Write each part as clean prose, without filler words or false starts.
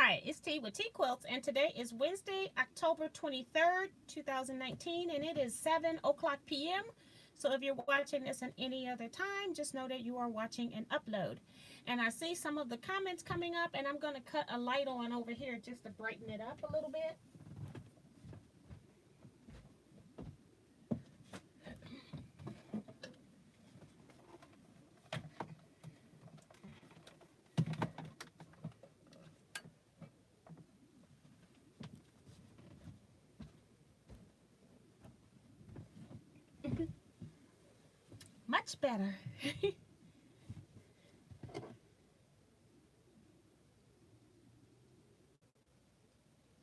Hi, it's T with Teaquilts, and today is Wednesday, October 23rd, 2019, and it is 7 o'clock p.m. So if you're watching this at any other time, just know that you are watching an upload. And I see some of the comments coming up, and I'm going to cut a light on over here just to brighten it up a little bit. Much better.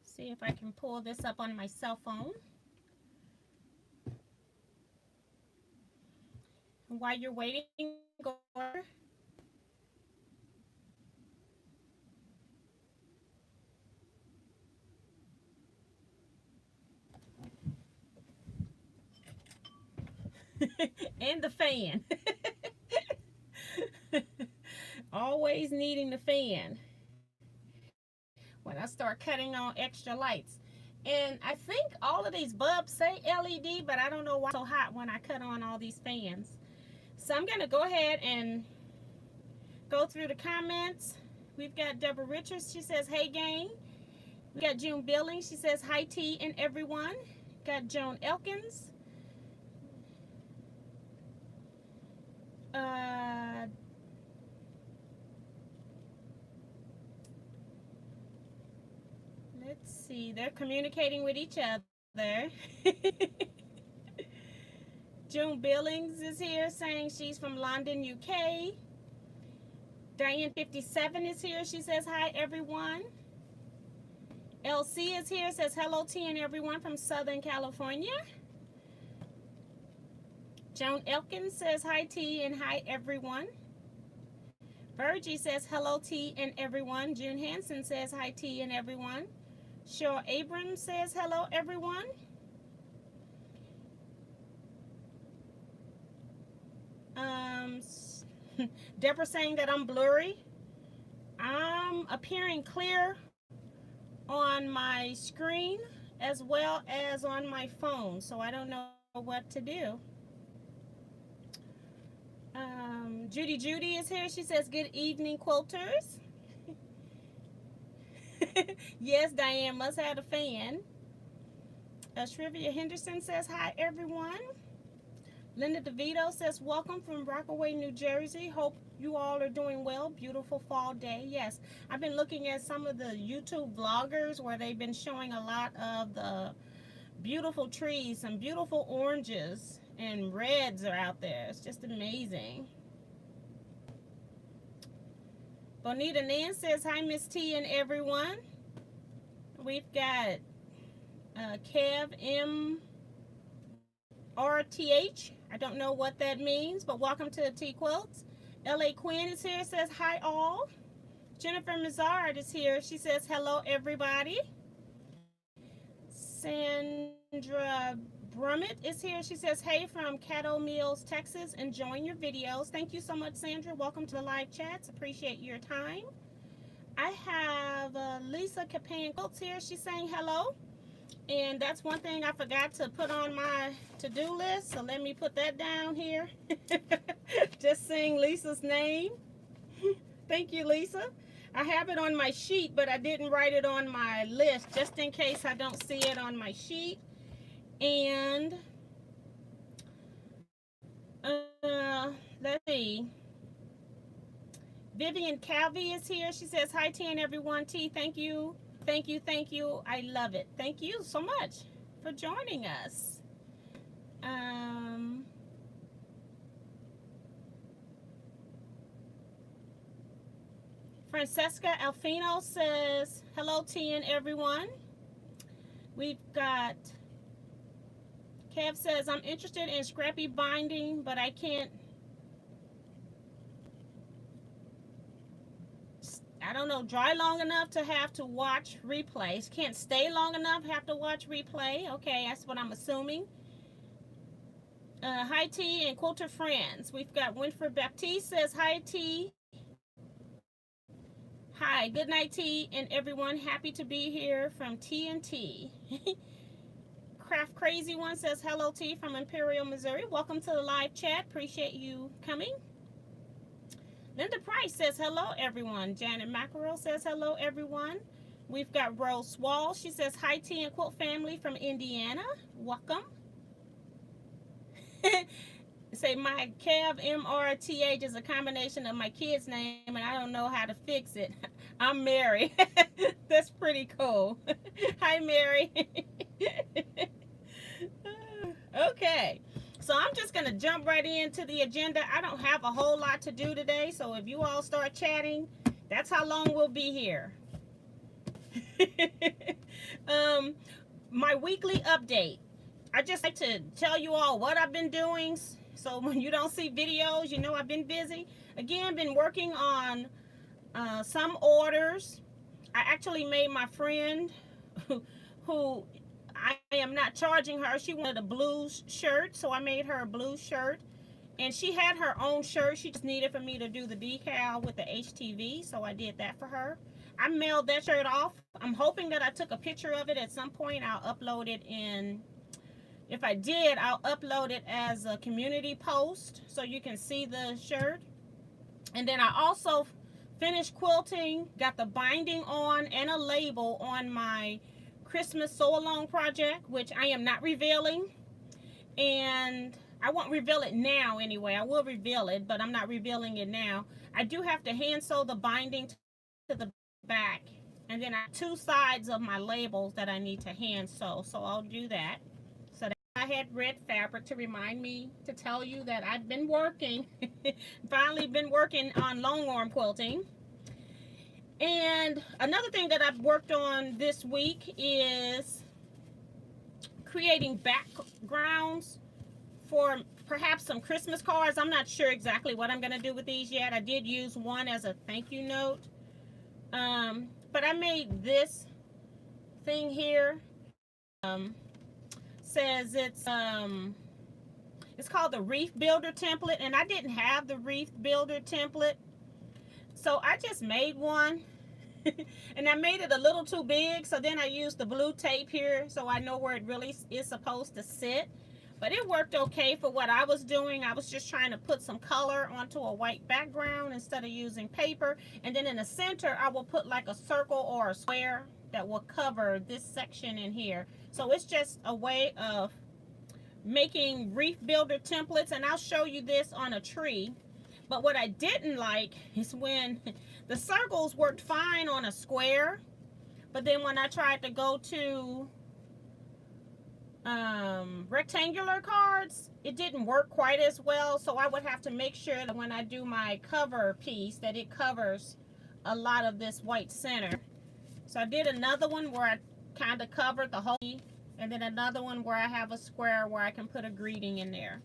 See if I can pull this up on my cell phone. While you're waiting, go over. And the fan. Always needing the fan when I start cutting on extra lights. And I think all of these bulbs say LED, but I don't know why it's so hot when I cut on all these fans. So I'm going to go ahead and go through the comments. We've got Deborah Richards. She says, hey, gang. We got June Billings. She says, hi, T and everyone. Got Joan Elkins. Let's see. They're communicating with each other. June Billings is here saying she's from London, UK. Diane 57 is here. She says, hi, everyone. LC is here. Says, hello, T and everyone from Southern California. Joan Elkins says, hi, T, and hi, everyone. Virgie says, hello, T, and everyone. June Hansen says, hi, T, and everyone. Shaw Abrams says, hello, everyone. Deborah saying that I'm blurry. I'm appearing clear on my screen as well as on my phone, so I don't know what to do. Judy is here. She says, good evening, quilters. Yes, Diane must have a fan. Shrivia Henderson says, hi, everyone. Linda DeVito says, welcome from Rockaway, New Jersey. Hope you all are doing well. Beautiful fall day. Yes, I've been looking at some of the YouTube vloggers where they've been showing a lot of the beautiful trees. Some beautiful oranges and reds are out there. It's just amazing. Bonita Nan says, hi, Miss T and everyone. We've got Kev MRTH. I don't know what that means, but welcome to the Teaquilts. LA Quinn is here, says, hi, all. Jennifer Mizard is here. She says, hello, everybody. Sandra Brummett is here. She says, hey, from Caddo Mills, Texas, enjoying your videos. Thank you so much, Sandra. Welcome to the live chats. Appreciate your time. I have Lisa Capan Quilts here. She's saying hello. And that's one thing I forgot to put on my to-do list. So let me put that down here. Just saying Lisa's name. Thank you, Lisa. I have it on my sheet, but I didn't write it on my list just in case I don't see it on my sheet. And let's see. Vivian Calvi is here. She says, hi, T and everyone. T, thank you. Thank you, thank you. I love it. Thank you so much for joining us. Francesca Alfino says, hello, T and everyone. We've got, Kev says, I'm interested in scrappy binding, but I can't, I don't know, dry long enough to have to watch replays. Can't stay long enough, have to watch replay. Okay, that's what I'm assuming. Hi, T and quilter friends. We've got Winfred Baptiste says, hi, T. Hi, good night, T, and everyone. Happy to be here from T&T. Craft Crazy One says hello, T, from Imperial, Missouri. Welcome to the live chat. Appreciate you coming. Linda Price says hello, everyone. Janet Mackerel says hello, everyone. We've got Rose Wall. She says hi, T and Quilt family from Indiana. Welcome. Say my Kev MRTH is a combination of my kid's name, and I don't know how to fix it. I'm Mary. That's pretty cool. Hi, Mary. Okay, so I'm just gonna jump right into the agenda. I don't have a whole lot to do today, so if you all start chatting, that's how long we'll be here. My weekly update. I just like to tell you all what I've been doing. So when you don't see videos, you know I've been busy. Again, been working on some orders. I actually made my friend who I am not charging her. She wanted a blue shirt, so I made her a blue shirt. And she had her own shirt. She just needed for me to do the decal with the HTV, so I did that for her. I mailed that shirt off. I'm hoping that I took a picture of it at some point. I'll upload it in... If I did, I'll upload it as a community post so you can see the shirt. And then I also finished quilting, got the binding on and a label on my Christmas sew along project, which I am not revealing. And I won't reveal it now anyway. I will reveal it, but I'm not revealing it now. I do have to hand sew the binding to the back. And then I have two sides of my labels that I need to hand sew. So I'll do that. So I had red fabric to remind me to tell you that I've been working. Finally been working on long arm quilting. And another thing that I've worked on this week is creating backgrounds for perhaps some Christmas cards. I'm not sure exactly what I'm going to do with these yet. I did use one as a thank you note. But I made this thing here. Says it's called the Wreath Builder template, and I didn't have the Wreath Builder template, so I just made one. And I made it a little too big, so then I used the blue tape here so I know where it really is supposed to sit. But it worked okay for what I was doing. I was just trying to put some color onto a white background instead of using paper. And then in the center, I will put like a circle or a square that will cover this section in here. So it's just a way of making Wreath Builder templates, and I'll show you this on a tree. But what I didn't like is when the circles worked fine on a square, but then when I tried to go to rectangular cards, it didn't work quite as well. So I would have to make sure that when I do my cover piece that it covers a lot of this white center. So I did another one where I kind of covered the whole, and then another one where I have a square where I can put a greeting in there.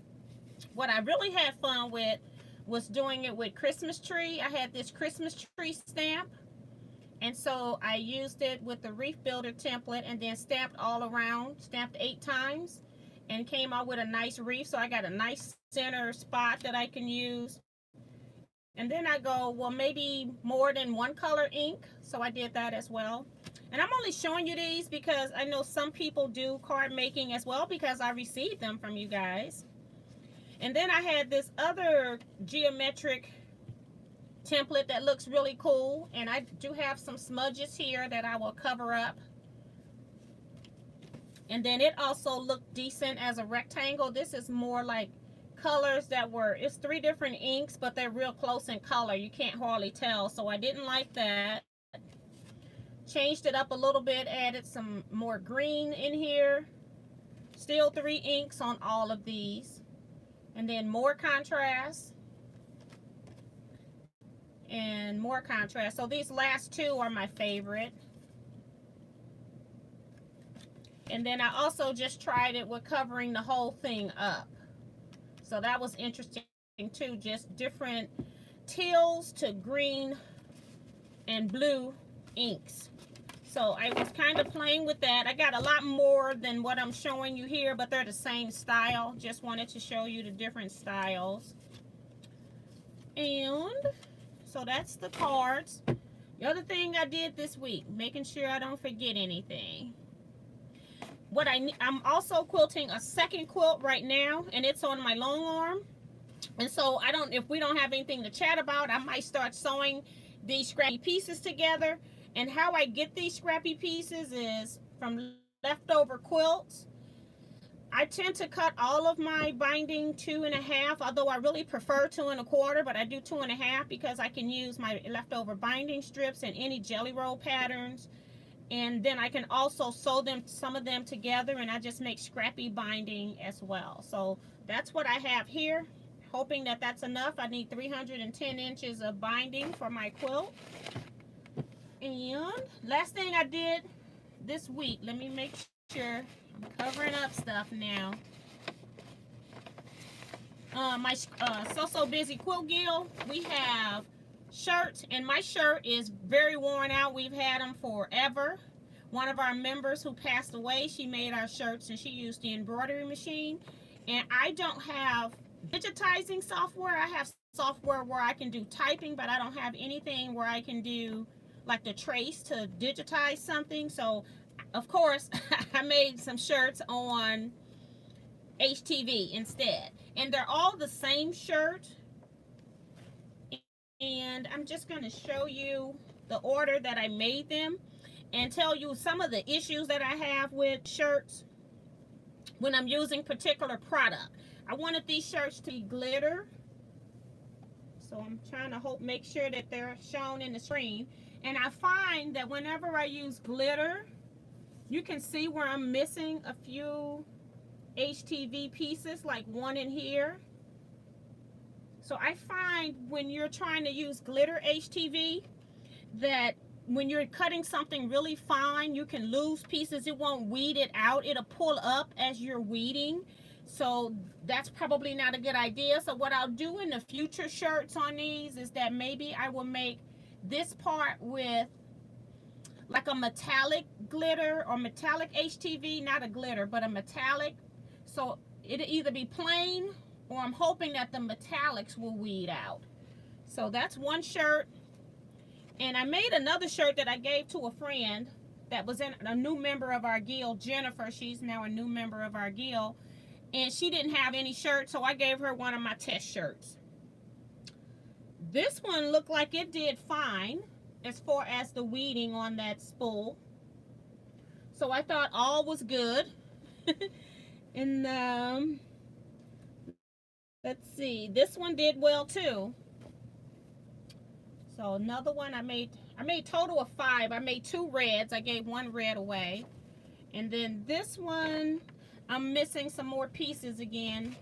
What I really had fun with was doing it with Christmas tree. I had this Christmas tree stamp, and so I used it with the Wreath Builder template and then stamped all around, stamped 8 times, and came out with a nice wreath. So I got a nice center spot that I can use. And then I go, well, maybe more than one color ink. So I did that as well. And I'm only showing you these because I know some people do card making as well, because I received them from you guys. And then I had this other geometric template that looks really cool. And I do have some smudges here that I will cover up. And then it also looked decent as a rectangle. This is more like colors that were, it's 3 different inks, but they're real close in color. You can't hardly tell, so I didn't like that. Changed it up a little bit, added some more green in here. Still 3 inks on all of these. And then more contrast. And more contrast. So these last 2 are my favorite. And then I also just tried it with covering the whole thing up. So that was interesting too, just different teals to green and blue inks. So I was kind of playing with that. I got a lot more than what I'm showing you here, but they're the same style. Just wanted to show you the different styles. And so that's the cards. The other thing I did this week, making sure I don't forget anything. I'm also quilting a second quilt right now, and it's on my long arm. And so if we don't have anything to chat about, I might start sewing these scrappy pieces together. And how I get these scrappy pieces is from leftover quilts. I tend to cut all of my binding 2.5, although I really prefer 2.25, but I do 2.5 because I can use my leftover binding strips and any jelly roll patterns. And then I can also sew some of them together, and I just make scrappy binding as well. So that's what I have here. Hoping that that's enough. I need 310 inches of binding for my quilt. And last thing I did this week, let me make sure I'm covering up stuff now. My So Busy Quilt Guild, we have shirts, and my shirt is very worn out. We've had them forever. One of our members who passed away, she made our shirts and she used the embroidery machine. And I don't have digitizing software. I have software where I can do typing, but I don't have anything where I can do like the trace to digitize something. So of course I made some shirts on HTV instead, and they're all the same shirt. And I'm just going to show you the order that I made them and tell you some of the issues that I have with shirts when I'm using particular product. I wanted these shirts to be glitter, so I'm trying to make sure that they're shown in the screen. And I find that whenever I use glitter, you can see where I'm missing a few HTV pieces, like one in here. So I find when you're trying to use glitter HTV that when you're cutting something really fine, you can lose pieces. It won't weed it out. It'll pull up as you're weeding. So that's probably not a good idea. So what I'll do in the future shirts on these is that maybe I will make this part with like a metallic glitter or metallic HTV, not a glitter, but a metallic. So it'll either be plain, or I'm hoping that the metallics will weed out. So that's one shirt. And I made another shirt that I gave to a friend that was a new member of our guild, Jennifer. She's now a new member of our guild. And she didn't have any shirts, so I gave her one of my test shirts. This one looked like it did fine as far as the weeding on that spool. So I thought all was good. And let's see, this one did well too. So another one I made total of 5. I made 2 reds. I gave 1 red away. And then this one, I'm missing some more pieces again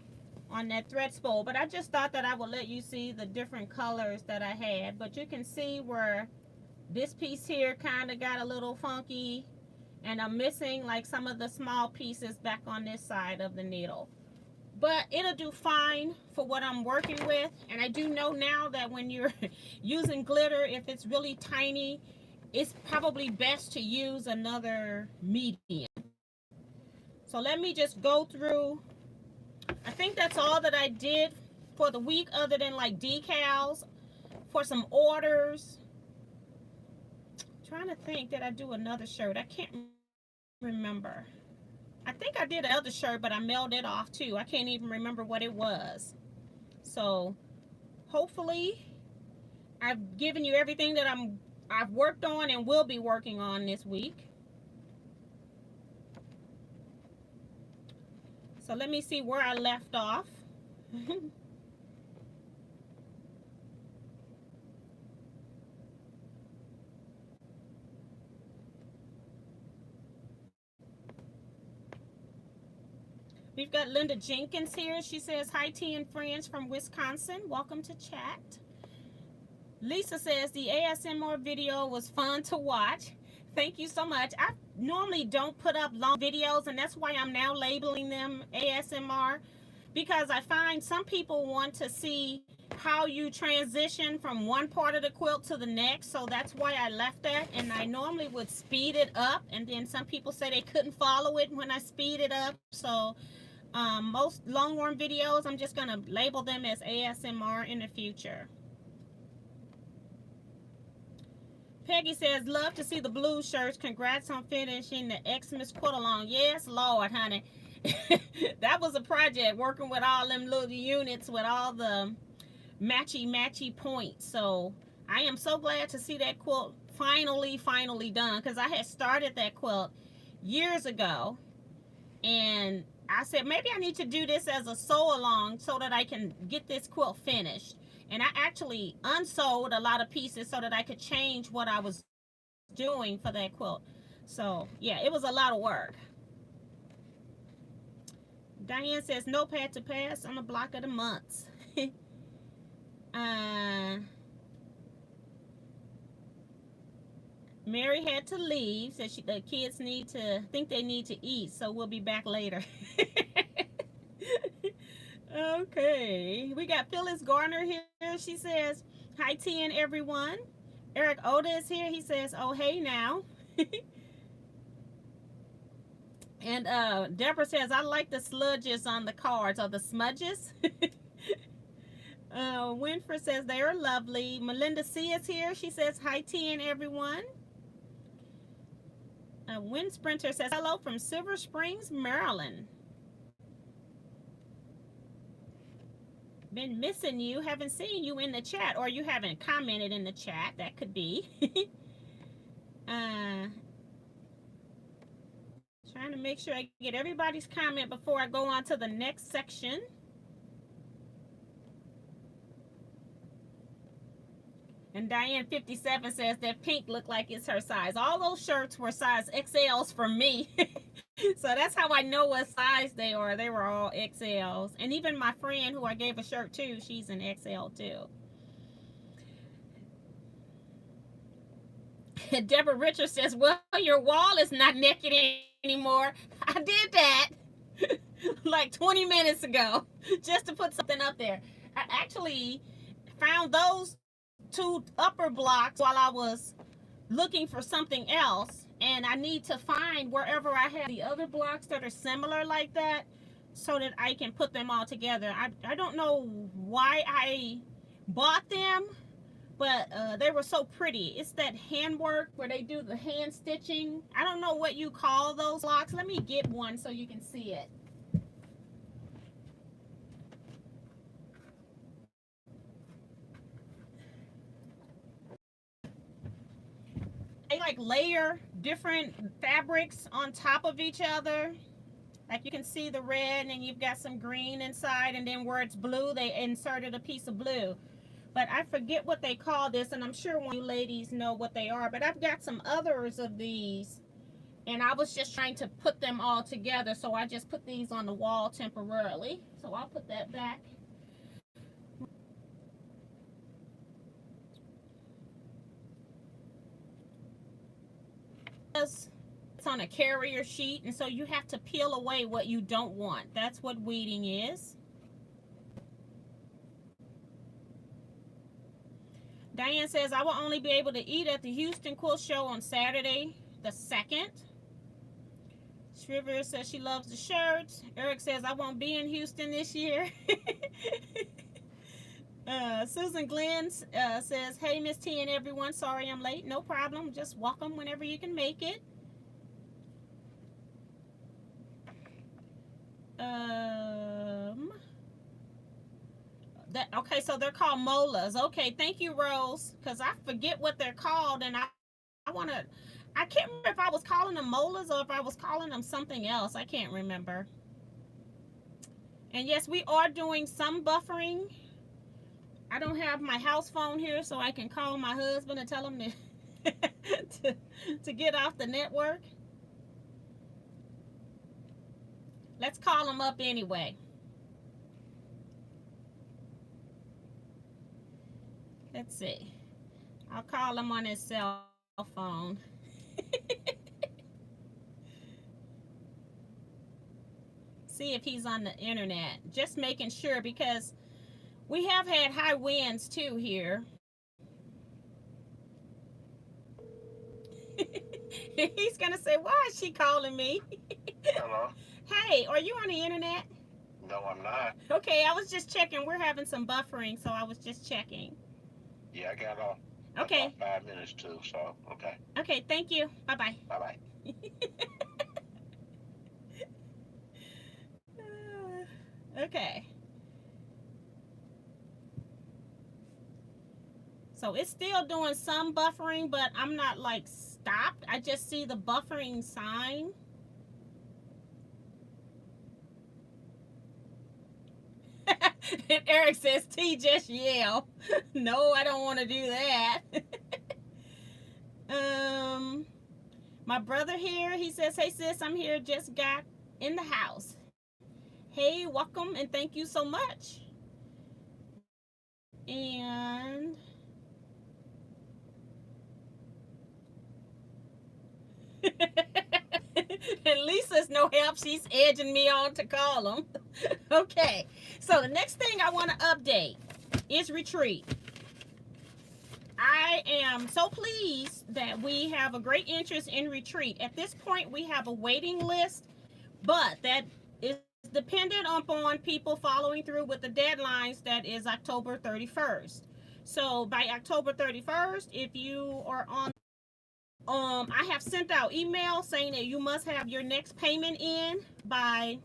on that thread spool. But I just thought that I would let you see the different colors that I had. But you can see where this piece here kind of got a little funky. And I'm missing like some of the small pieces back on this side of the needle. But it'll do fine for what I'm working with. And I do know now that when you're using glitter, if it's really tiny, it's probably best to use another medium. So let me just go through. I think that's all that I did for the week, other than like decals for some orders. I'm trying to think, did I do another shirt? I can't remember. I think I did another shirt, but I mailed it off too. I can't even remember what it was. So hopefully I've given you everything that I've worked on and will be working on this week. So let me see where I left off. We've got Linda Jenkins here. She says, hi, T and friends from Wisconsin. Welcome to chat. Lisa says, the ASMR video was fun to watch. Thank you so much. I normally don't put up long videos, and that's why I'm now labeling them ASMR, because I find some people want to see how you transition from one part of the quilt to the next. So that's why I left that, and I normally would speed it up, and then some people say they couldn't follow it when I speed it up. So most long-form videos, I'm just going to label them as ASMR in the future. Peggy says, love to see the blue shirts. Congrats on finishing the Xmas quilt along. Yes, Lord, honey. That was a project, working with all them little units with all the matchy points. So I am so glad to see that quilt finally done, because I had started that quilt years ago, and I said maybe I need to do this as a sew along so that I can get this quilt finished. And I actually unsewed a lot of pieces so that I could change what I was doing for that quilt. So yeah, it was a lot of work. Diane says, no pad to pass on the block of the months. Mary had to leave, said the kids think they need to eat, so we'll be back later. Okay, we got Phyllis Garner here. She says, hi TN everyone. Eric Oda is here. He says, oh hey now. And Deborah says, I like the sludges on the cards, or the smudges. Winfrey says, they are lovely. Melinda C is here. She says, hi TN everyone. Wind Sprinter says, hello from Silver Springs, Maryland. Been missing you. Haven't seen you in the chat, or you haven't commented in the chat. That could be. Trying to make sure I get everybody's comment before I go on to the next section. And Diane 57 says that pink looked like it's her size. All those shirts were size XLs for me. So that's how I know what size they are. They were all XLs. And even my friend who I gave a shirt to, she's an XL too. Deborah Richards says, well, your wall is not naked anymore. I did that like 20 minutes ago just to put something up there. I actually found those two upper blocks while I was looking for something else, and I need to find wherever I have the other blocks that are similar like that so that I can put them all together. I don't know why I bought them, but they were so pretty. It's that handwork where they do the hand stitching. I don't know what you call those blocks. Let me get one so you can see it. They like layer different fabrics on top of each other. Like you can see the red, and you've got some green inside, and then where it's blue, they inserted a piece of blue. But I forget what they call this, and I'm sure one of you ladies know what they are. But I've got some others of these, and I was just trying to put them all together, so I just put these on the wall temporarily. So I'll put that back. It's on a carrier sheet, and so you have to peel away what you don't want. That's what weeding is. Diane says, I will only be able to eat at the Houston Quilt Show on Saturday the 2nd. Shriver says she loves the shirts. Eric says, I won't be in Houston this year. Susan Glenn says, hey, Miss T and everyone. Sorry I'm late. No problem. Just welcome whenever you can make it. Okay, so they're called molas. Okay, thank you, Rose, because I forget what they're called, and I can't remember if I was calling them molas or if I was calling them something else. I can't remember. And yes, we are doing some buffering. I don't have my house phone here, so I can call my husband and tell him to get off the network. Let's call him up anyway. Let's see. I'll call him on his cell phone. See if he's on the internet. Just making sure, because we have had high winds too here. He's gonna say, why is she calling me? Hello? Hey, are you on the internet? No, I'm not. Okay, I was just checking. We're having some buffering, so I was just checking. Yeah, I got off. Okay. About 5 minutes too. So okay. Okay, thank you. Bye-bye. Bye bye. Okay. So it's still doing some buffering, but I'm not like stopped. I just see the buffering sign. And Eric says, T, just yell. No, I don't want to do that. um, my brother here, he says, hey sis, I'm here, just got in the house. Hey, welcome and thank you so much. And and Lisa's no help. She's edging me on to call them. Okay, so the next thing I want to update is retreat. I am so pleased that we have a great interest in retreat. At this point, we have a waiting list, but that is dependent upon people following through with the deadlines. That is October 31st. So by October 31st, if you are on, I have sent out emails saying that you must have your next payment in by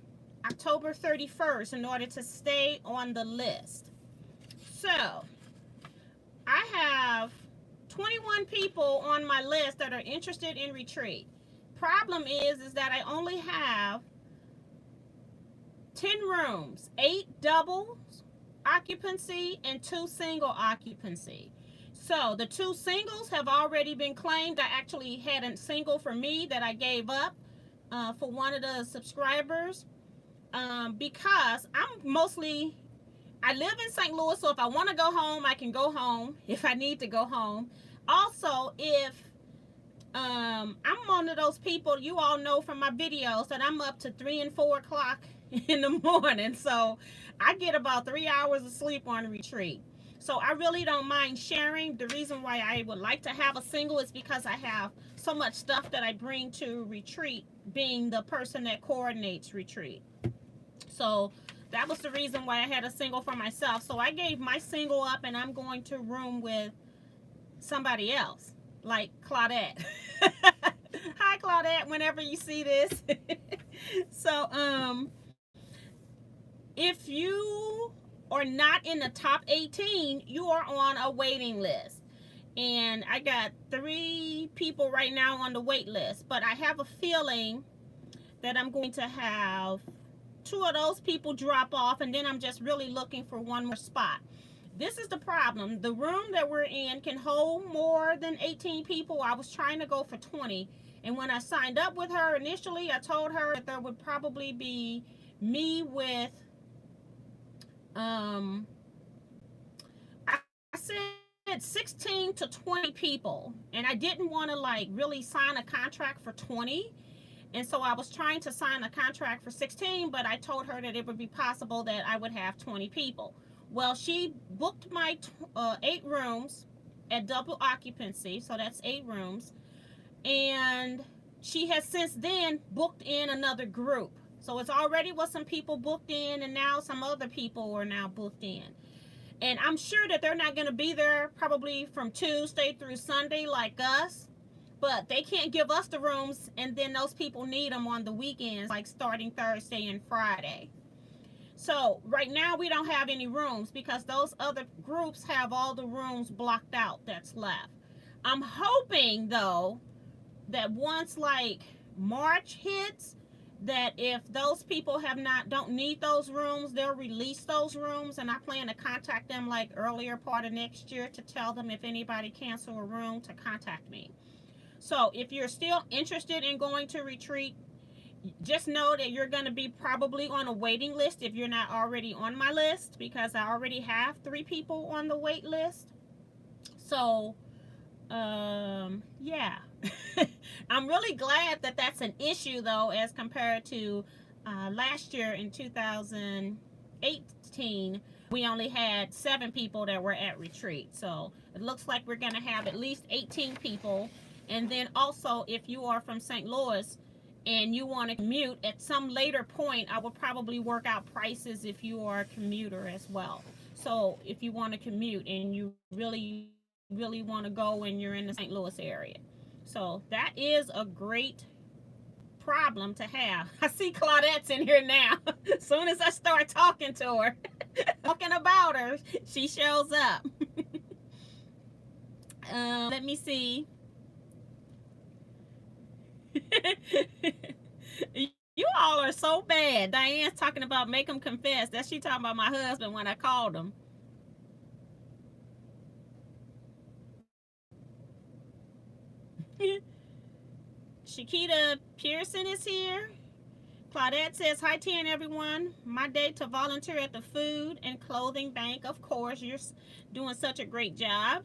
October 31st in order to stay on the list. So I have 21 people on my list that are interested in retreat. Problem is that I only have 10 rooms, 8 double occupancy and 2 single occupancy. So the 2 singles have already been claimed. I actually had a single for me that I gave up for one of the subscribers because I live in St. Louis, so if I want to go home, I can go home if I need to go home. Also, if I'm one of those people, you all know from my videos that I'm up to 3 and 4 o'clock in the morning. So I get about 3 hours of sleep on retreat. So I really don't mind sharing. The reason why I would like to have a single is because I have so much stuff that I bring to retreat, being the person that coordinates retreat. So that was the reason why I had a single for myself. So I gave my single up and I'm going to room with somebody else, like Claudette. Hi, Claudette, whenever you see this. So, if you are not in the top 18, you are on a waiting list. And I got 3 people right now on the wait list, but I have a feeling that I'm going to have 2 of those people drop off, and then I'm just really looking for one more spot. This is the problem. The room that we're in can hold more than 18 people. I was trying to go for 20. And when I signed up with her initially, I told her that there would probably be me with, I said 16 to 20 people. And I didn't want to like really sign a contract for 20. And so I was trying to sign a contract for 16, but I told her that it would be possible that I would have 20 people. Well, she booked my 8 rooms at double occupancy, so that's 8 rooms. And she has since then booked in another group. So it's already was some people booked in, and now some other people are now booked in. And I'm sure that they're not going to be there probably from Tuesday through Sunday like us. But they can't give us the rooms, and then those people need them on the weekends, like starting Thursday and Friday. So right now we don't have any rooms because those other groups have all the rooms blocked out that's left. I'm hoping though that once like March hits, that if those people don't need those rooms, they'll release those rooms, and I plan to contact them like earlier part of next year to tell them if anybody cancel a room to contact me. So if you're still interested in going to retreat, just know that you're going to be probably on a waiting list if you're not already on my list, because I already have 3 people on the wait list. So, yeah. I'm really glad that that's an issue, though, as compared to last year in 2018. We only had 7 people that were at retreat. So it looks like we're going to have at least 18 people. And then also, if you are from St. Louis and you want to commute at some later point, I will probably work out prices if you are a commuter as well. So if you want to commute and you really really want to go when you're in the St. Louis area. So that is a great problem to have. I see Claudette's in here now. As soon as I start talking to her, talking about her, she shows up. Let me see. You all are so bad. Diane's talking about make them confess. That's she talking about my husband when I called him. Shakita Pearson is here. Claudette says, hi, T, everyone. My day to volunteer at the Food and Clothing Bank. Of course, you're doing such a great job.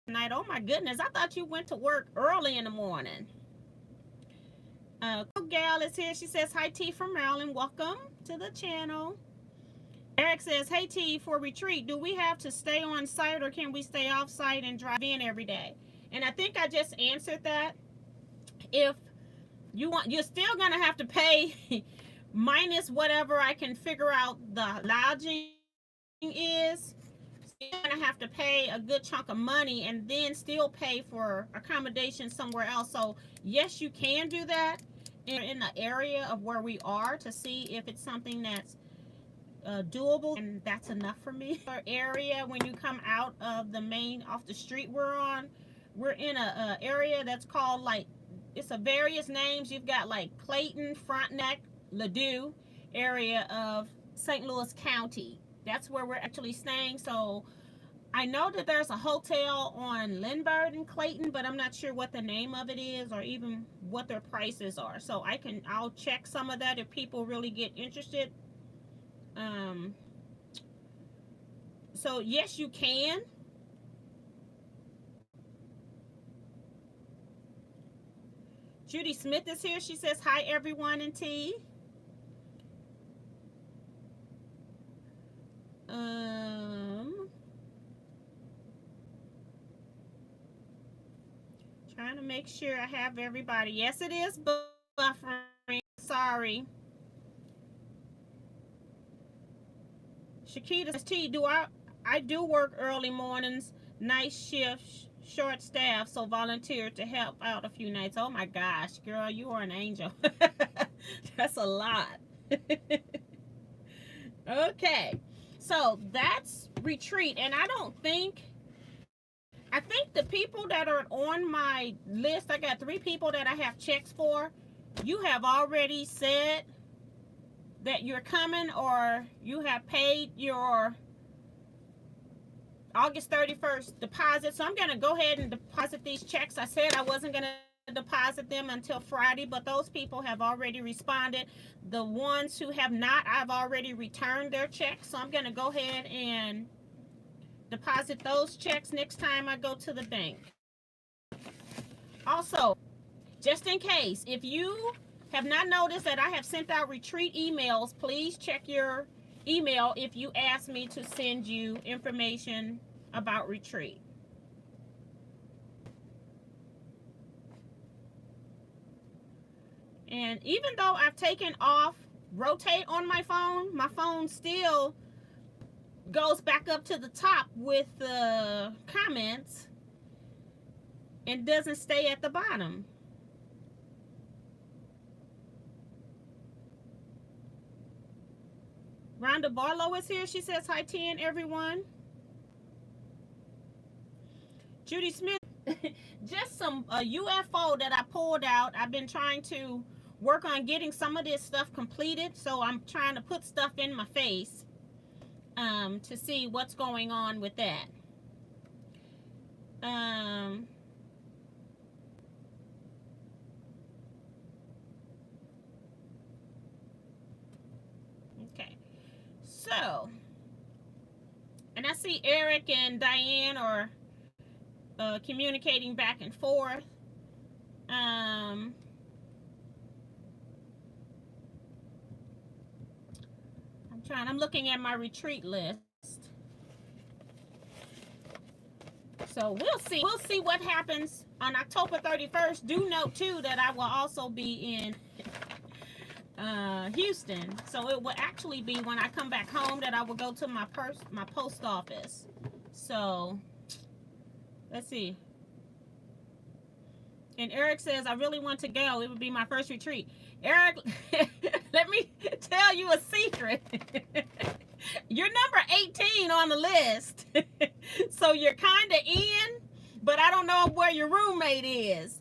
Night, oh my goodness, I thought you went to work early in the morning. Gal is here. She says, hi, T from Maryland. Welcome to the channel. Eric says, hey, T, for retreat, do we have to stay on site or can we stay off site and drive in every day? And I think I just answered that. If you want, you're still going to have to pay minus whatever I can figure out the lodging is. You're going to have to pay a good chunk of money and then still pay for accommodation somewhere else. So yes, you can do that in the area of where we are to see if it's something that's doable, and that's enough for me. Our area, when you come out of the main off the street we're on, we're in a area that's called, like, it's a various names. You've got like Clayton, Frontenac, Ladue area of St. Louis County. That's where we're actually staying. So I know that there's a hotel on Lindbergh and Clayton, but I'm not sure what the name of it is or even what their prices are. So I'll check some of that if people really get interested. So yes, you can. Judy Smith is here. She says, hi, everyone, in T. Trying to make sure I have everybody. Yes, it is buffering. Sorry. Shakita says, T, I do work early mornings, night shifts, short staff, so volunteer to help out a few nights. Oh my gosh, girl, you are an angel. That's a lot. Okay, so that's retreat, and I think the people that are on my list, I got 3 people that I have checks for. You have already said that you're coming, or you have paid your August 31st deposit. So I'm going to go ahead and deposit these checks. I said I wasn't going to deposit them until Friday, but those people have already responded. The ones who have not, I've already returned their checks. So I'm going to go ahead and deposit those checks next time I go to the bank. Also, just in case, if you have not noticed that I have sent out retreat emails, please check your email if you ask me to send you information about retreat. And even though I've taken off rotate on my phone still goes back up to the top with the comments and doesn't stay at the bottom. Rhonda Barlow is here. She says, hi, T, everyone. Judy Smith, just some UFO that I pulled out. I've been trying to work on getting some of this stuff completed, so I'm trying to put stuff in my face to see what's going on with that. Okay, so, and I see Eric and Diane are communicating back and forth. I'm looking at my retreat list. So we'll see what happens on October 31st. Do note too that I will also be in Houston. So it will actually be when I come back home that I will go to my post office. So let's see. And Eric says, I really want to go. It would be my first retreat. Eric, let me tell you a secret. You're number 18 on the list. So you're kind of in, but I don't know where your roommate is.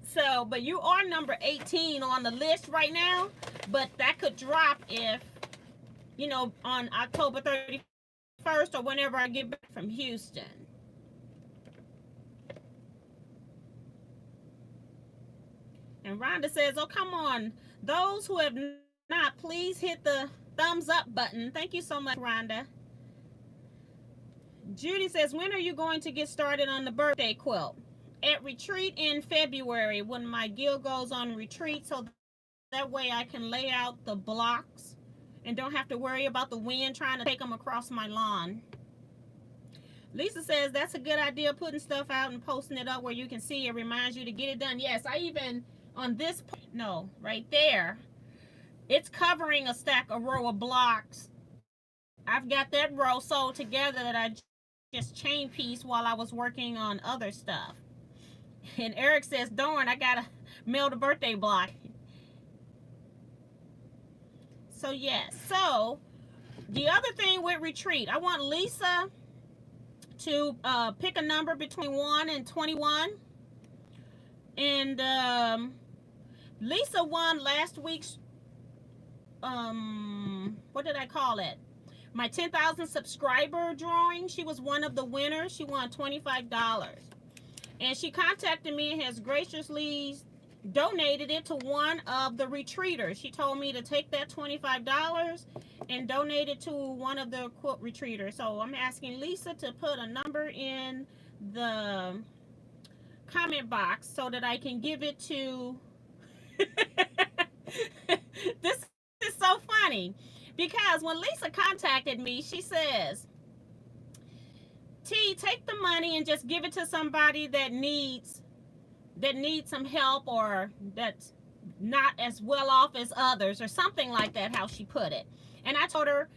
So, but you are number 18 on the list right now. But that could drop if, you know, on October 31st or whenever I get back from Houston. And Rhonda says, oh, come on. Those who have not, please hit the thumbs up button. Thank you so much, Rhonda. Judy says, when are you going to get started on the birthday quilt? At retreat in February, when my guild goes on retreat, so that way I can lay out the blocks and don't have to worry about the wind trying to take them across my lawn. Lisa says, that's a good idea, putting stuff out and posting it up where you can see. It reminds you to get it done. Yes, I even, on this, no, right there, it's covering a row of blocks. I've got that row sewed together that I just chain piece while I was working on other stuff. And Eric says, darn, I gotta mail the birthday block. So yes, so the other thing with retreat, I want Lisa to pick a number between 1 and 21. And Lisa won last week's, what did I call it? My 10,000 subscriber drawing. She was one of the winners. She won $25. And she contacted me and has graciously donated it to one of the retreaters. She told me to take that $25 and donate it to one of the quilt retreaters. So I'm asking Lisa to put a number in the comment box so that I can give it to this is so funny because when Lisa contacted me, she says, T, take the money and just give it to somebody that needs some help or that's not as well off as others or something like that, how she put it. And I told her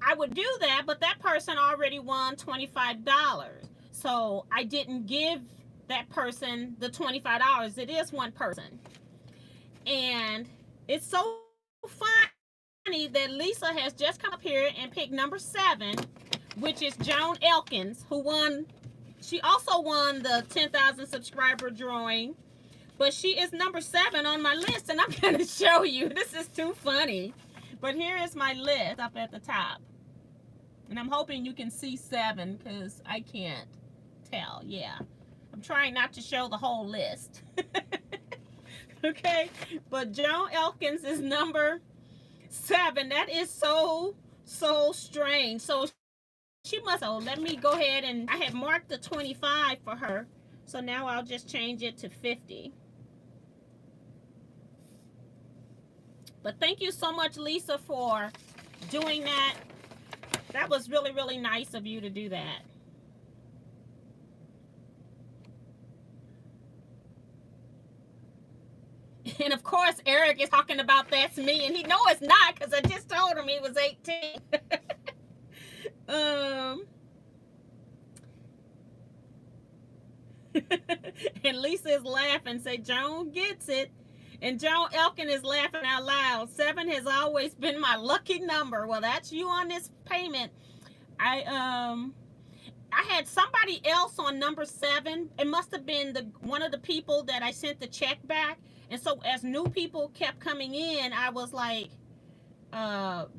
I would do that, but that person already won $25. So I didn't give that person the $25. It is one person. And it's so funny that Lisa has just come up here and picked number 7, which is Joan Elkins, who won. She also won the 10,000 subscriber drawing, but she is number 7 on my list, and I'm going to show you. This is too funny. But here is my list up at the top. And I'm hoping you can see 7 because I can't tell. Yeah. I'm trying not to show the whole list. Okay. But Joan Elkins is number 7. That is so strange. So she must, so let me go ahead and I have marked the 25 for her. So now I'll just change it to 50. But thank you so much, Lisa, for doing that. That was really, really nice of you to do that. And of course, Eric is talking about that's me, and he know it's not because I just told him he was 18. And Lisa is laughing, say Joan gets it. And Joan Elkin is laughing out loud. 7 has always been my lucky number. Well, that's you on this payment. I had somebody else on number 7. It must have been one of the people that I sent the check back. And so as new people kept coming in, I was like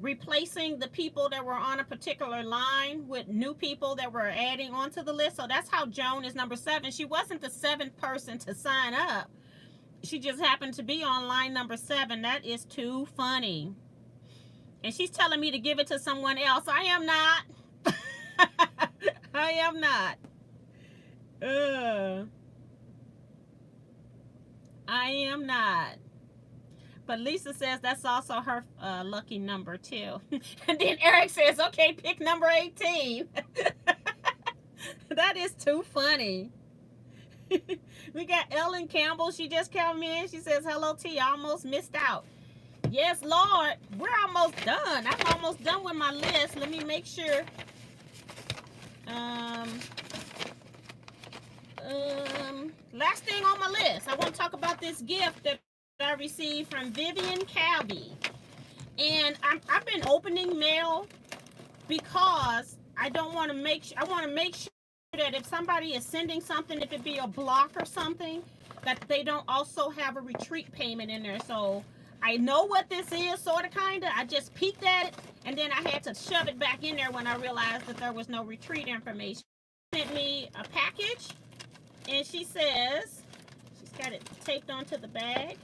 replacing the people that were on a particular line with new people that were adding onto the list. So that's how Joan is number 7. She wasn't the 7th person to sign up. She just happened to be on line number 7. That is too funny. And she's telling me to give it to someone else. I am not. I am not. I am not. But Lisa says that's also her lucky number too. And then Eric says, okay, pick number 18. That is too funny. We got Ellen Campbell. She just came in. She says, hello, T. I almost missed out. Yes, Lord. We're almost done. I'm almost done with my list. Let me make sure. Um, Last thing on my list, I want to talk about this gift that I received from Vivian Calby. And I've been opening mail because I don't want to I want to make sure that if somebody is sending something, if it be a block or something, that they don't also have a retreat payment in there. So I know what this is, sort of, kind of. I just peeked at it, and then I had to shove it back in there when I realized that there was no retreat information. She sent me a package, and she says, she's got it taped onto the bag.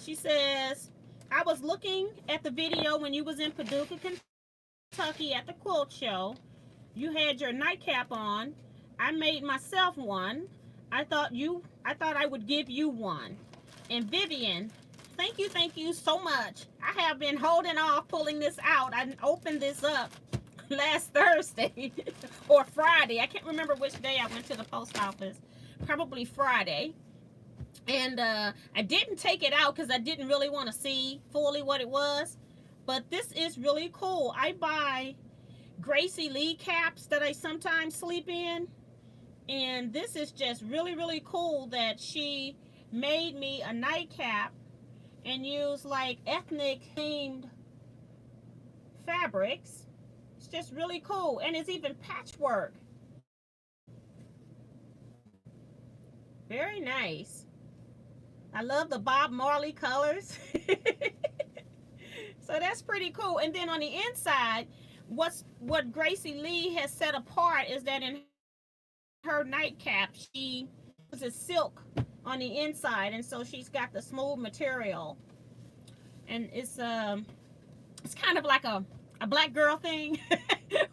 She says, I was looking at the video when you was in Paducah, Kentucky at the quilt show. You had your nightcap on. I made myself one. I thought I would give you one. And Vivian, thank you so much. I have been holding off pulling this out. I opened this up last Thursday or Friday. I can't remember which day I went to the post office. Probably Friday. And I didn't take it out because I didn't really want to see fully what it was. But this is really cool. I buy Gracie Lee caps that I sometimes sleep in. And this is just really, really cool that she made me a nightcap and used like ethnic themed fabrics. It's just really cool. And it's even patchwork. Very nice. I love the Bob Marley colors. So that's pretty cool. And then on the inside, what Gracie Lee has set apart is that in her nightcap, she uses silk on the inside, and so she's got the smooth material. And it's kind of like a black girl thing,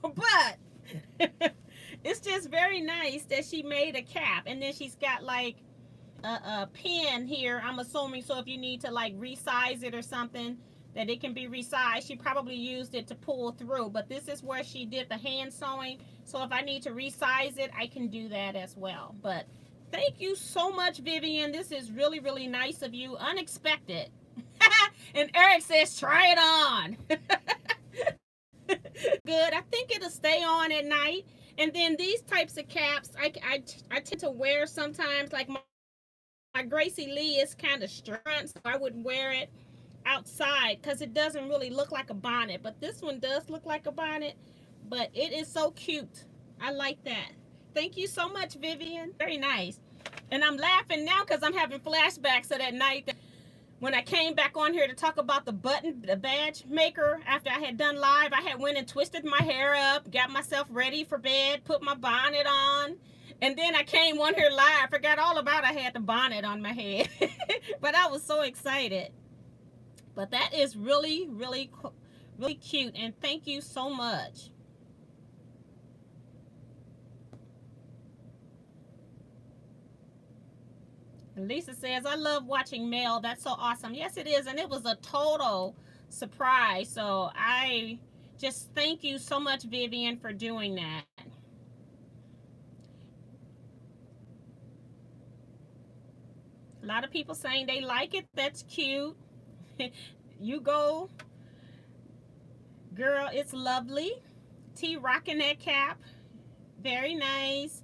but it's just very nice that she made a cap. And then she's got like a pin here, I'm assuming, so if you need to like resize it or something, that it can be resized. She probably used it to pull through, but this is where she did the hand sewing, so if I need to resize it, I can do that as well. But thank you so much, Vivian. This is really, really nice of you. Unexpected. And Eric says, try it on. Good. I think it'll stay on at night. And then these types of caps, I tend to wear sometimes, like my Gracie Lee is kind of straight, so I would wear it outside because it doesn't really look like a bonnet. But this one does look like a bonnet, but it is so cute. I like that. Thank you so much, Vivian. Very nice. And I'm laughing now because I'm having flashbacks of that night when I came back on here to talk about the badge maker. After I had done live, I had went and twisted my hair up, got myself ready for bed, put my bonnet on. And then I came on here live, forgot all about I had the bonnet on my head. But I was so excited. But that is really, really, really cute. And thank you so much. And Lisa says, I love watching mail. That's so awesome. Yes, it is. And it was a total surprise. So I just thank you so much, Vivian, for doing that. A lot of people saying they like it. That's cute. You go, girl. It's lovely. T rocking that cap. Very nice.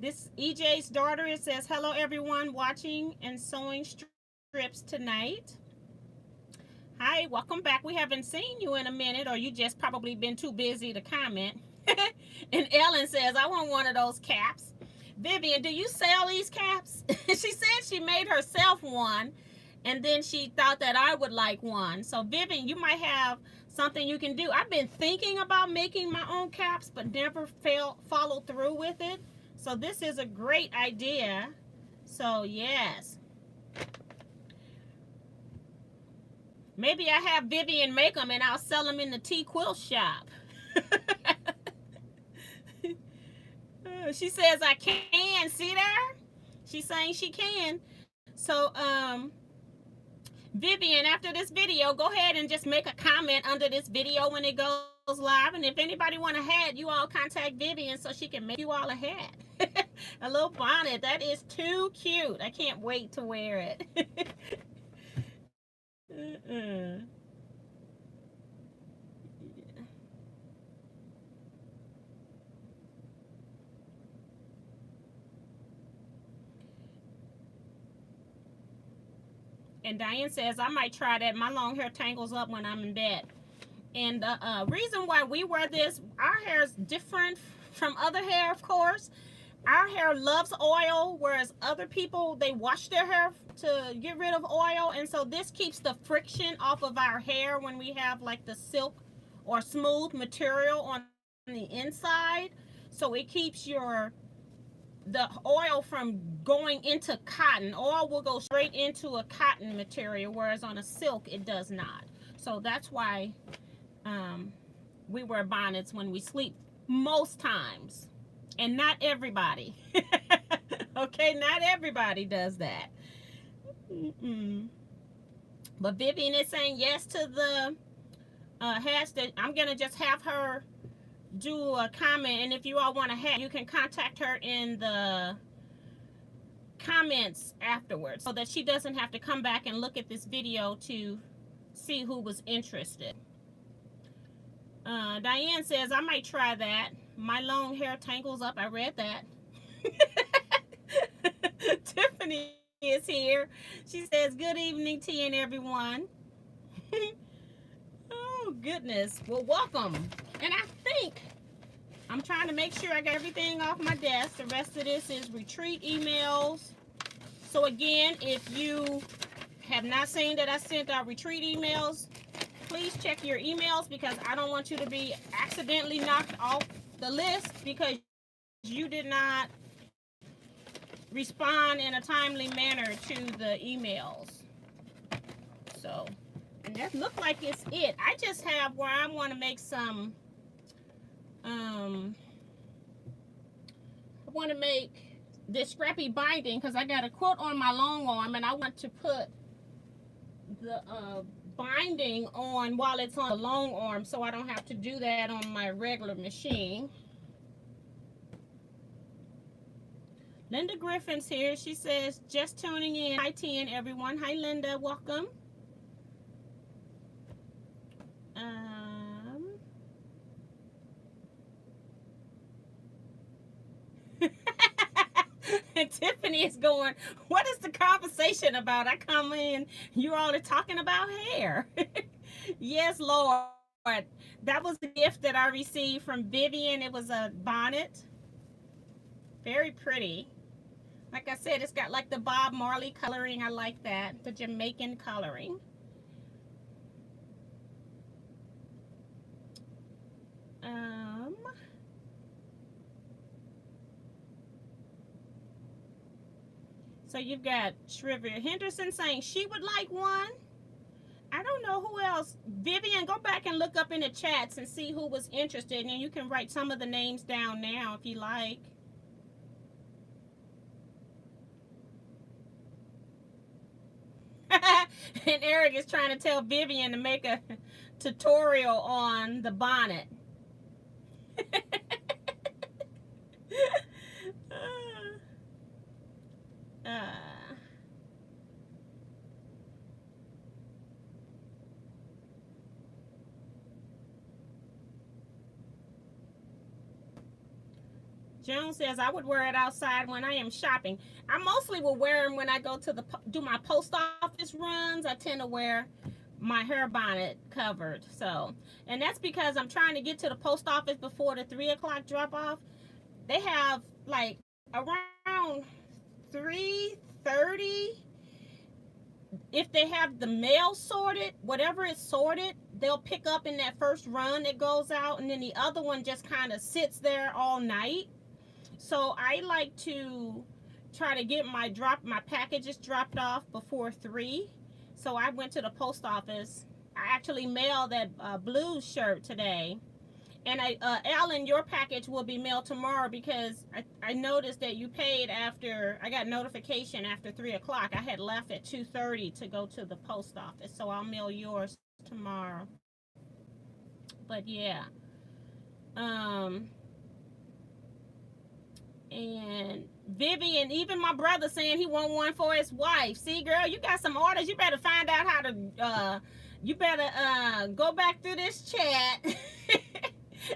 This EJ's daughter, it says, hello everyone watching and sewing strips tonight. Hi, welcome back. We haven't seen you in a minute, or you just probably been too busy to comment. And Ellen says, I want one of those caps. Vivian, do you sell these caps? She said she made herself one, and then she thought that I would like one. So Vivian, you might have something you can do. I've been thinking about making my own caps, but never followed through with it. So this is a great idea. So yes. Maybe I have Vivian make them and I'll sell them in the Teaquilts shop. She says I can. See there? She's saying she can. So Vivian, after this video, go ahead and just make a comment under this video when it goes live. And if anybody want a hat, you all contact Vivian so she can make you all a hat. A little bonnet. That is too cute. I can't wait to wear it. And Diane says, I might try that. My long hair tangles up when I'm in bed. And the reason why we wear this, our hair is different from other hair, of course. Our hair loves oil, whereas other people, they wash their hair to get rid of oil. And so this keeps the friction off of our hair when we have like the silk or smooth material on the inside. So it keeps the oil from going into cotton. Oil will go straight into a cotton material, whereas on a silk, it does not. So that's why we wear bonnets when we sleep most times. And not everybody. Okay, not everybody does that. But Vivian is saying yes to the hashtag. I'm going to just have her do a comment. And if you all want to have, you can contact her in the comments afterwards so that she doesn't have to come back and look at this video to see who was interested. Diane says, I might try that. My long hair tangles up. I read that. Tiffany is here. She says, good evening, T and everyone. Oh, goodness. Well, welcome. And I think I'm trying to make sure I got everything off my desk. The rest of this is retreat emails. So, again, if you have not seen that I sent out retreat emails, please check your emails because I don't want you to be accidentally knocked off the list because you did not respond in a timely manner to the emails. So, and that looked like it's it. I just have where I want to make some, I want to make this scrappy binding because I got a quilt on my long arm and I want to put the binding on while it's on the long arm so I don't have to do that on my regular machine. Linda Griffin's here. She says, just tuning in. Hi, T and everyone. Hi, Linda. Welcome. And Tiffany is going, what is the conversation about? I come in, you all are talking about hair. Yes, Lord. That was the gift that I received from Vivian. It was a bonnet. Very pretty. Like I said, it's got like the Bob Marley coloring. I like that. The Jamaican coloring. So you've got Shrivia Henderson saying she would like one. I don't know who else. Vivian, go back and look up in the chats and see who was interested. And you can write some of the names down now if you like. And Eric is trying to tell Vivian to make a tutorial on the bonnet. Joan says, I would wear it outside when I am shopping. I mostly will wear them when I go to do my post office runs. I tend to wear my hair bonnet covered. So, and that's because I'm trying to get to the post office before the 3 o'clock drop off. They have like around 3:30. If they have the mail sorted, whatever is sorted, they'll pick up in that first run that goes out, and then the other one just kind of sits there all night. So I like to try to get my packages dropped off before 3. So I went to the post office. I actually mailed that blue shirt today. And Alan, your package will be mailed tomorrow because I noticed that you paid after, I got notification after 3 o'clock. I had left at 2:30 to go to the post office. So I'll mail yours tomorrow. But yeah. And Vivian, even my brother saying he want one for his wife. See, girl, you got some orders. You better find out how to, you better go back through this chat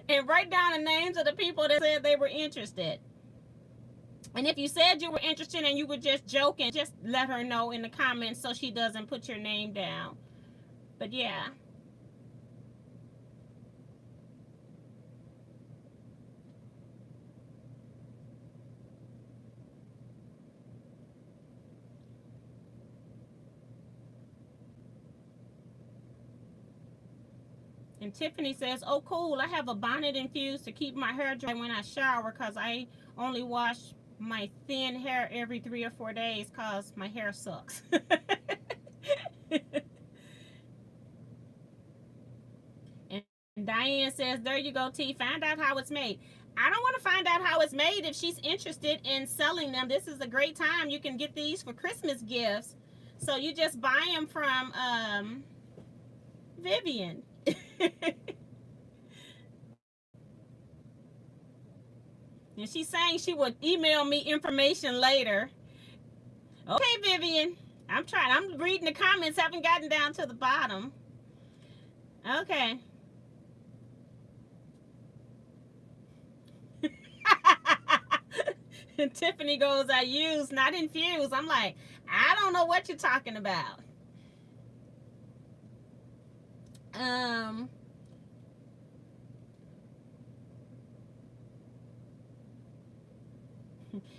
and write down the names of the people that said they were interested. And if you said you were interested and you were just joking, just let her know in the comments so she doesn't put your name down. But yeah. And Tiffany says, oh, cool. I have a bonnet infused to keep my hair dry when I shower because I only wash my thin hair every 3 or 4 days because my hair sucks. And Diane says, there you go, T. Find out how it's made. I don't want to find out how it's made if she's interested in selling them. This is a great time. You can get these for Christmas gifts. So you just buy them from Vivian. And she's saying she would email me information later. Okay, Vivian. I'm trying. I'm reading the comments. Haven't gotten down to the bottom. Okay. And Tiffany goes, I use, not infuse. I'm like, I don't know what you're talking about. Um,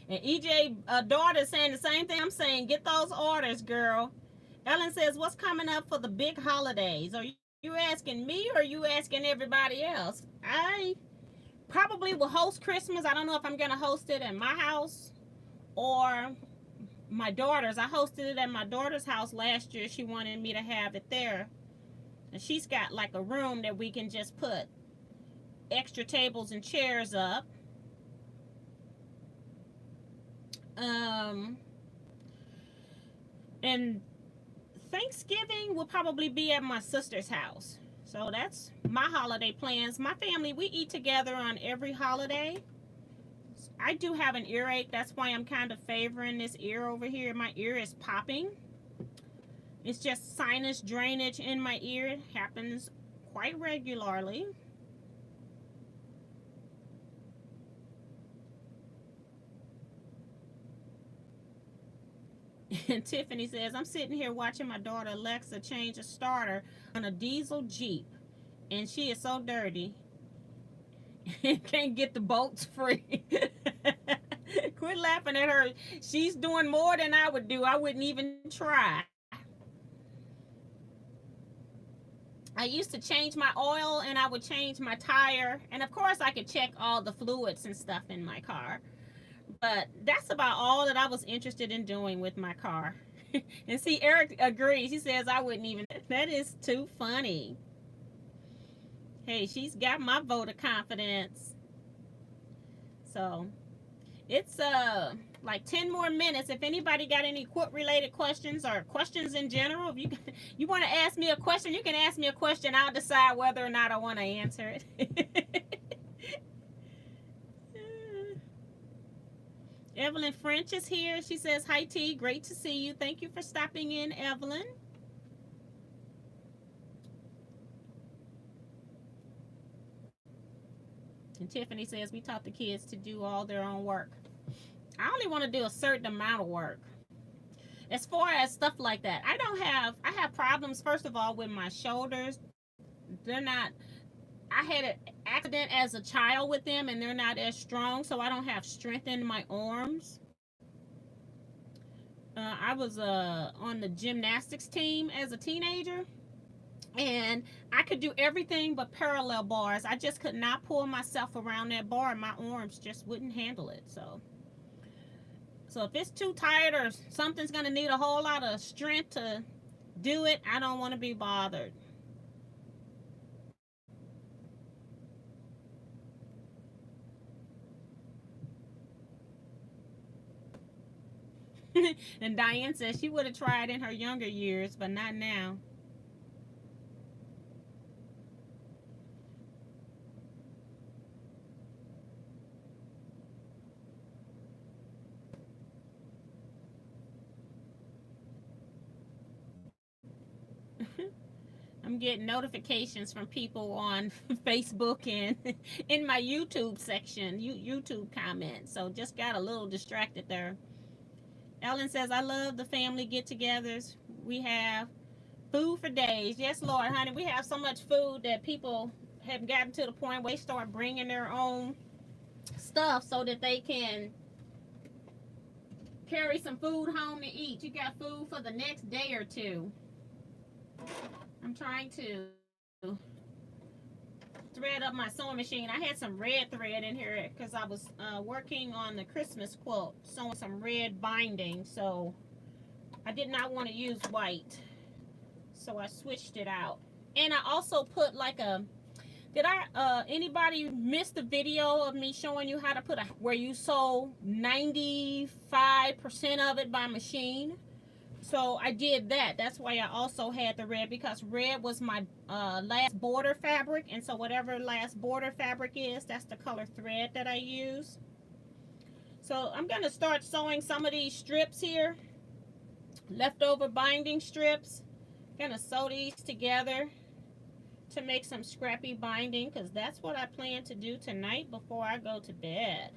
and EJ daughter saying the same thing I'm saying. Get those orders, girl. Ellen says, what's coming up for the big holidays? Are you asking me or are you asking everybody else? I probably will host Christmas. I don't know if I'm going to host it at my house or my daughter's. I hosted it at my daughter's house last year. She wanted me to have it there. And she's got like a room that we can just put extra tables and chairs up. And Thanksgiving will probably be at my sister's house. So that's my holiday plans. My family, we eat together on every holiday. I do have an earache. That's why I'm kind of favoring this ear over here. My ear is popping. It's just sinus drainage in my ear. It happens quite regularly. And Tiffany says, I'm sitting here watching my daughter Alexa change a starter on a diesel Jeep. And she is so dirty. Can't get the bolts free. Quit laughing at her. She's doing more than I would do. I wouldn't even try. I used to change my oil and I would change my tire. And of course, I could check all the fluids and stuff in my car. But that's about all that I was interested in doing with my car. And see, Eric agrees. He says I wouldn't even. That is too funny. Hey, she's got my vote of confidence. So it's like 10 more minutes. If anybody got any quilt related questions or questions in general, if you want to ask me a question, you can ask me a question. I'll decide whether or not I want to answer it. Evelyn French is here. She says, hi, T. Great to see you. Thank you for stopping in, Evelyn. And Tiffany says, we taught the kids to do all their own work. I only want to do a certain amount of work. As far as stuff like that, I have problems, first of all, with my shoulders. They're not, I had an accident as a child with them and they're not as strong, so I don't have strength in my arms. I was on the gymnastics team as a teenager, and I could do everything but parallel bars. I just could not pull myself around that bar. My arms just wouldn't handle it. So if it's too tight or something's going to need a whole lot of strength to do it, I don't want to be bothered. And Diane says she would have tried in her younger years, but not now. I'm getting notifications from people on Facebook and in my YouTube section, YouTube comments. So just got a little distracted there. Ellen says, I love the family get-togethers. We have food for days. Yes, Lord, honey. We have so much food that people have gotten to the point where they start bringing their own stuff so that they can carry some food home to eat. You got food for the next day or two. I'm trying to thread up my sewing machine. I had some red thread in here because I was working on the Christmas quilt, sewing some red binding, so I did not want to use white, so I switched it out. And I also put like a, did I anybody miss the video of me showing you how to put a, where you sew 95% of it by machine? So I did that. That's why I also had the red, because red was my last border fabric, and so whatever last border fabric is, that's the color thread that I use. So I'm going to start sewing some of these strips here, leftover binding strips. Going to sew these together to make some scrappy binding, because that's what I plan to do tonight before I go to bed.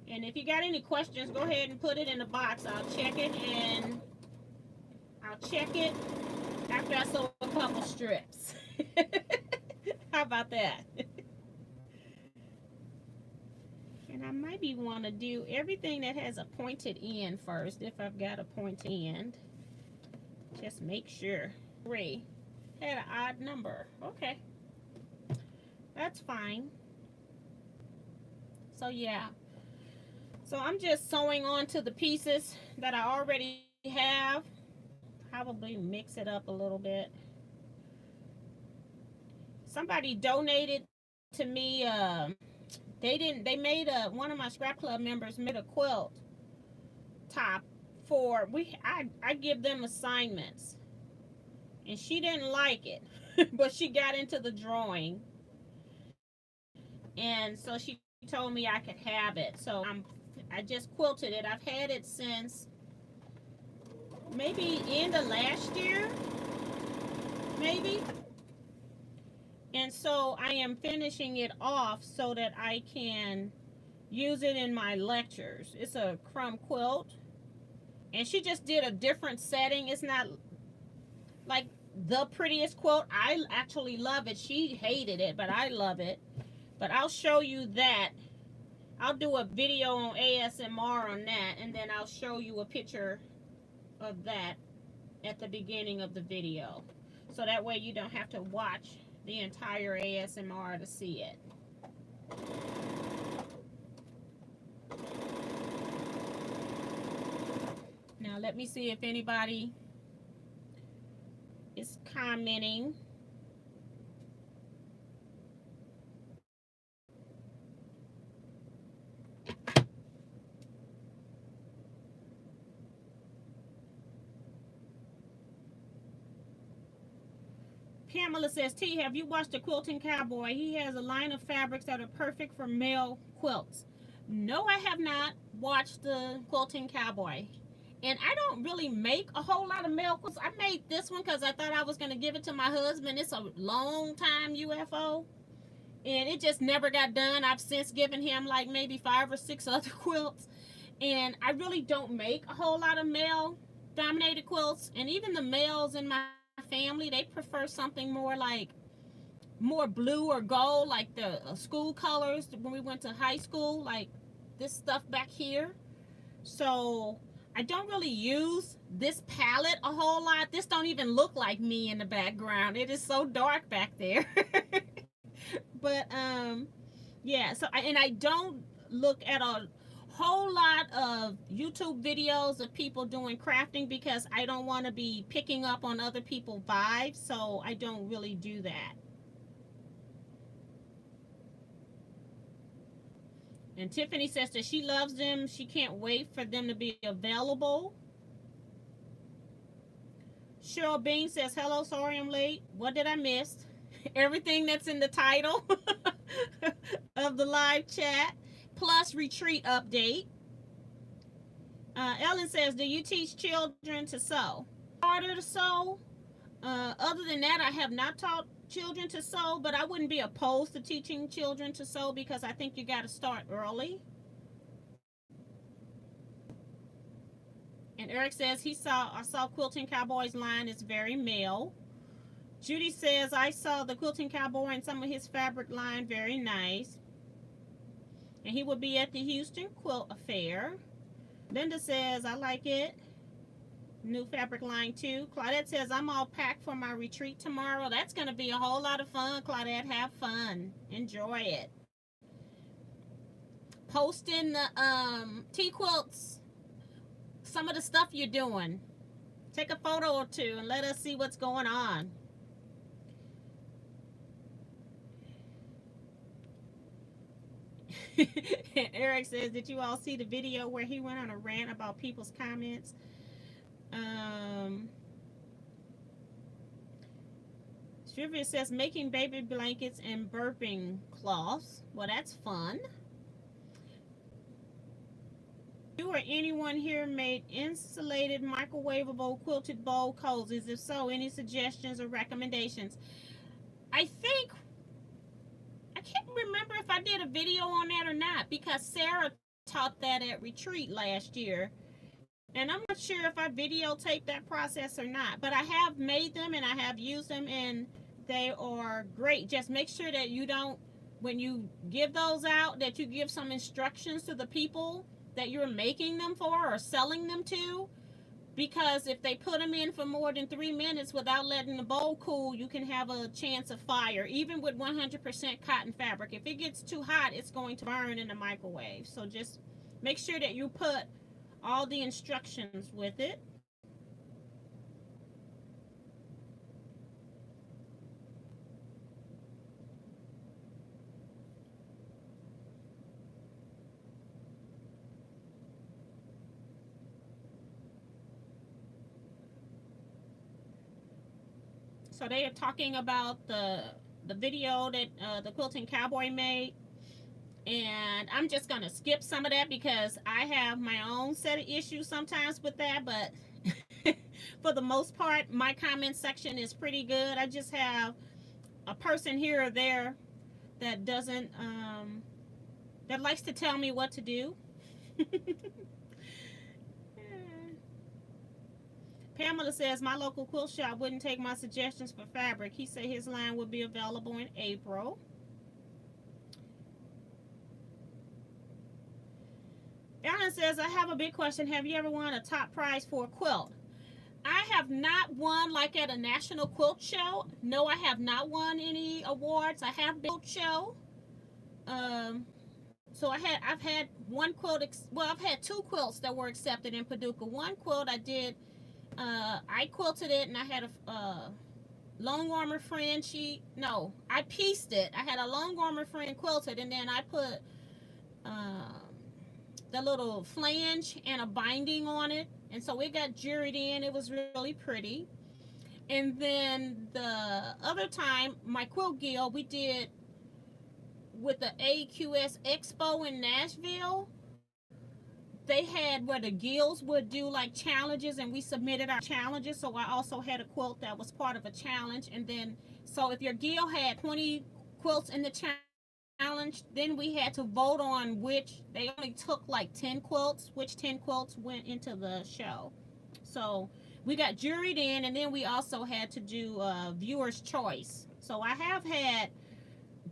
And if you got any questions, go ahead and put it in the box. I'll check it, and I'll check it after I sew a couple strips. How about that? And I maybe want to do everything that has a pointed end first, if I've got a pointed end. Just make sure. 3 had an odd number. Okay. That's fine. So yeah. So I'm just sewing onto the pieces that I already have. Probably mix it up a little bit. Somebody donated to me, they made one of my scrap club members made a quilt top for, I give them assignments. And she didn't like it, but she got into the drawing. And so she told me I could have it. So I just quilted it. I've had it since maybe end of last year, maybe. And so I am finishing it off so that I can use it in my lectures. It's a crumb quilt. And she just did a different setting. It's not like the prettiest quilt. I actually love it. She hated it, but I love it. But I'll show you that. I'll do a video on ASMR on that, and then I'll show you a picture of that at the beginning of the video. So that way you don't have to watch the entire ASMR to see it. Now let me see if anybody is commenting. Pamela says, T, have you watched The Quilting Cowboy? He has a line of fabrics that are perfect for male quilts. No, I have not watched The Quilting Cowboy. And I don't really make a whole lot of male quilts. I made this one because I thought I was going to give it to my husband. It's a long time UFO. And it just never got done. I've since given him like maybe 5 or 6 other quilts. And I really don't make a whole lot of male-dominated quilts. And even the males in my family, they prefer something more like more blue or gold, like the school colors when we went to high school, like this stuff back here. So I don't really use this palette a whole lot. This don't even look like me in the background. It is so dark back there. But yeah, so I don't look at a whole lot of YouTube videos of people doing crafting because I don't want to be picking up on other people's vibes, so I don't really do that. And Tiffany says that she loves them. She can't wait for them to be available. Cheryl Bean says, hello, sorry I'm late. What did I miss? Everything that's in the title of the live chat, plus retreat update. Ellen says, do you teach children to sew? Harder to sew. Other than that, I have not taught children to sew, but I wouldn't be opposed to teaching children to sew because I think you got to start early. And Eric says I saw Quilting Cowboy's line is very male. Judy says I saw the Quilting Cowboy and some of his fabric line, very nice. And he will be at the Houston Quilt Affair. Linda says I like it. New fabric line too. Claudette says I'm all packed for my retreat tomorrow. That's going to be a whole lot of fun. Claudette, have fun. Enjoy it. Post in the Teaquilts some of the stuff you're doing. Take a photo or two and let us see what's going on. Eric says, did you all see the video where he went on a rant about people's comments? Trivia says making baby blankets and burping cloths. Well, that's fun. You or anyone here made insulated microwavable quilted bowl cozies? If so, any suggestions or recommendations? I can't remember if I did a video on that or not because Sarah taught that at retreat last year. And I'm not sure if I videotaped that process or not, but I have made them and I have used them and they are great. Just make sure that you don't, when you give those out, that you give some instructions to the people that you're making them for or selling them to, because if they put them in for more than 3 minutes without letting the bowl cool, you can have a chance of fire, even with 100% cotton fabric. If it gets too hot, it's going to burn in the microwave. So just make sure that you put all the instructions with it. So they are talking about the video that the Quilting Cowboy made. And I'm just going to skip some of that because I have my own set of issues sometimes with that. But for the most part, my comment section is pretty good. I just have a person here or there that doesn't, that likes to tell me what to do. Pamela says my local quilt shop wouldn't take my suggestions for fabric. He said his line would be available in April. Aaron says, I have a big question. Have you ever won a top prize for a quilt? I have not won like at a national quilt show. No, I have not won any awards. I have been quilt show. So I've had one quilt. Well, I've had 2 quilts that were accepted in Paducah. One quilt I did. I quilted it, and I had a long armor friend. I pieced it. I had a long armor friend quilted, and then I put the little flange and a binding on it, and so it got juried in. It was really pretty. And then the other time, my quilt guild, we did with the AQS Expo in Nashville. They had where the guilds would do like challenges, and we submitted our challenges. So I also had a quilt that was part of a challenge. And then, so if your guild had 20 quilts in the challenge, then we had to vote on they only took like 10 quilts, which 10 quilts went into the show. So we got juried in, and then we also had to do viewer's choice. So I have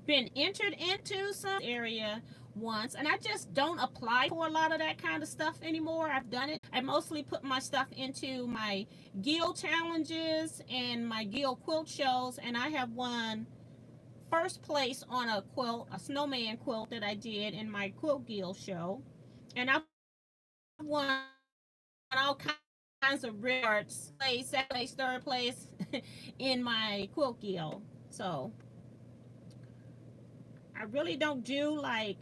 been entered into some area once, and I just don't apply for a lot of that kind of stuff anymore. I've done it. I mostly put my stuff into my guild challenges and my guild quilt shows, and I have won first place on a snowman quilt that I did in my quilt guild show, and I've won all kinds of rewards, second place, third place in my quilt guild. So I really don't do like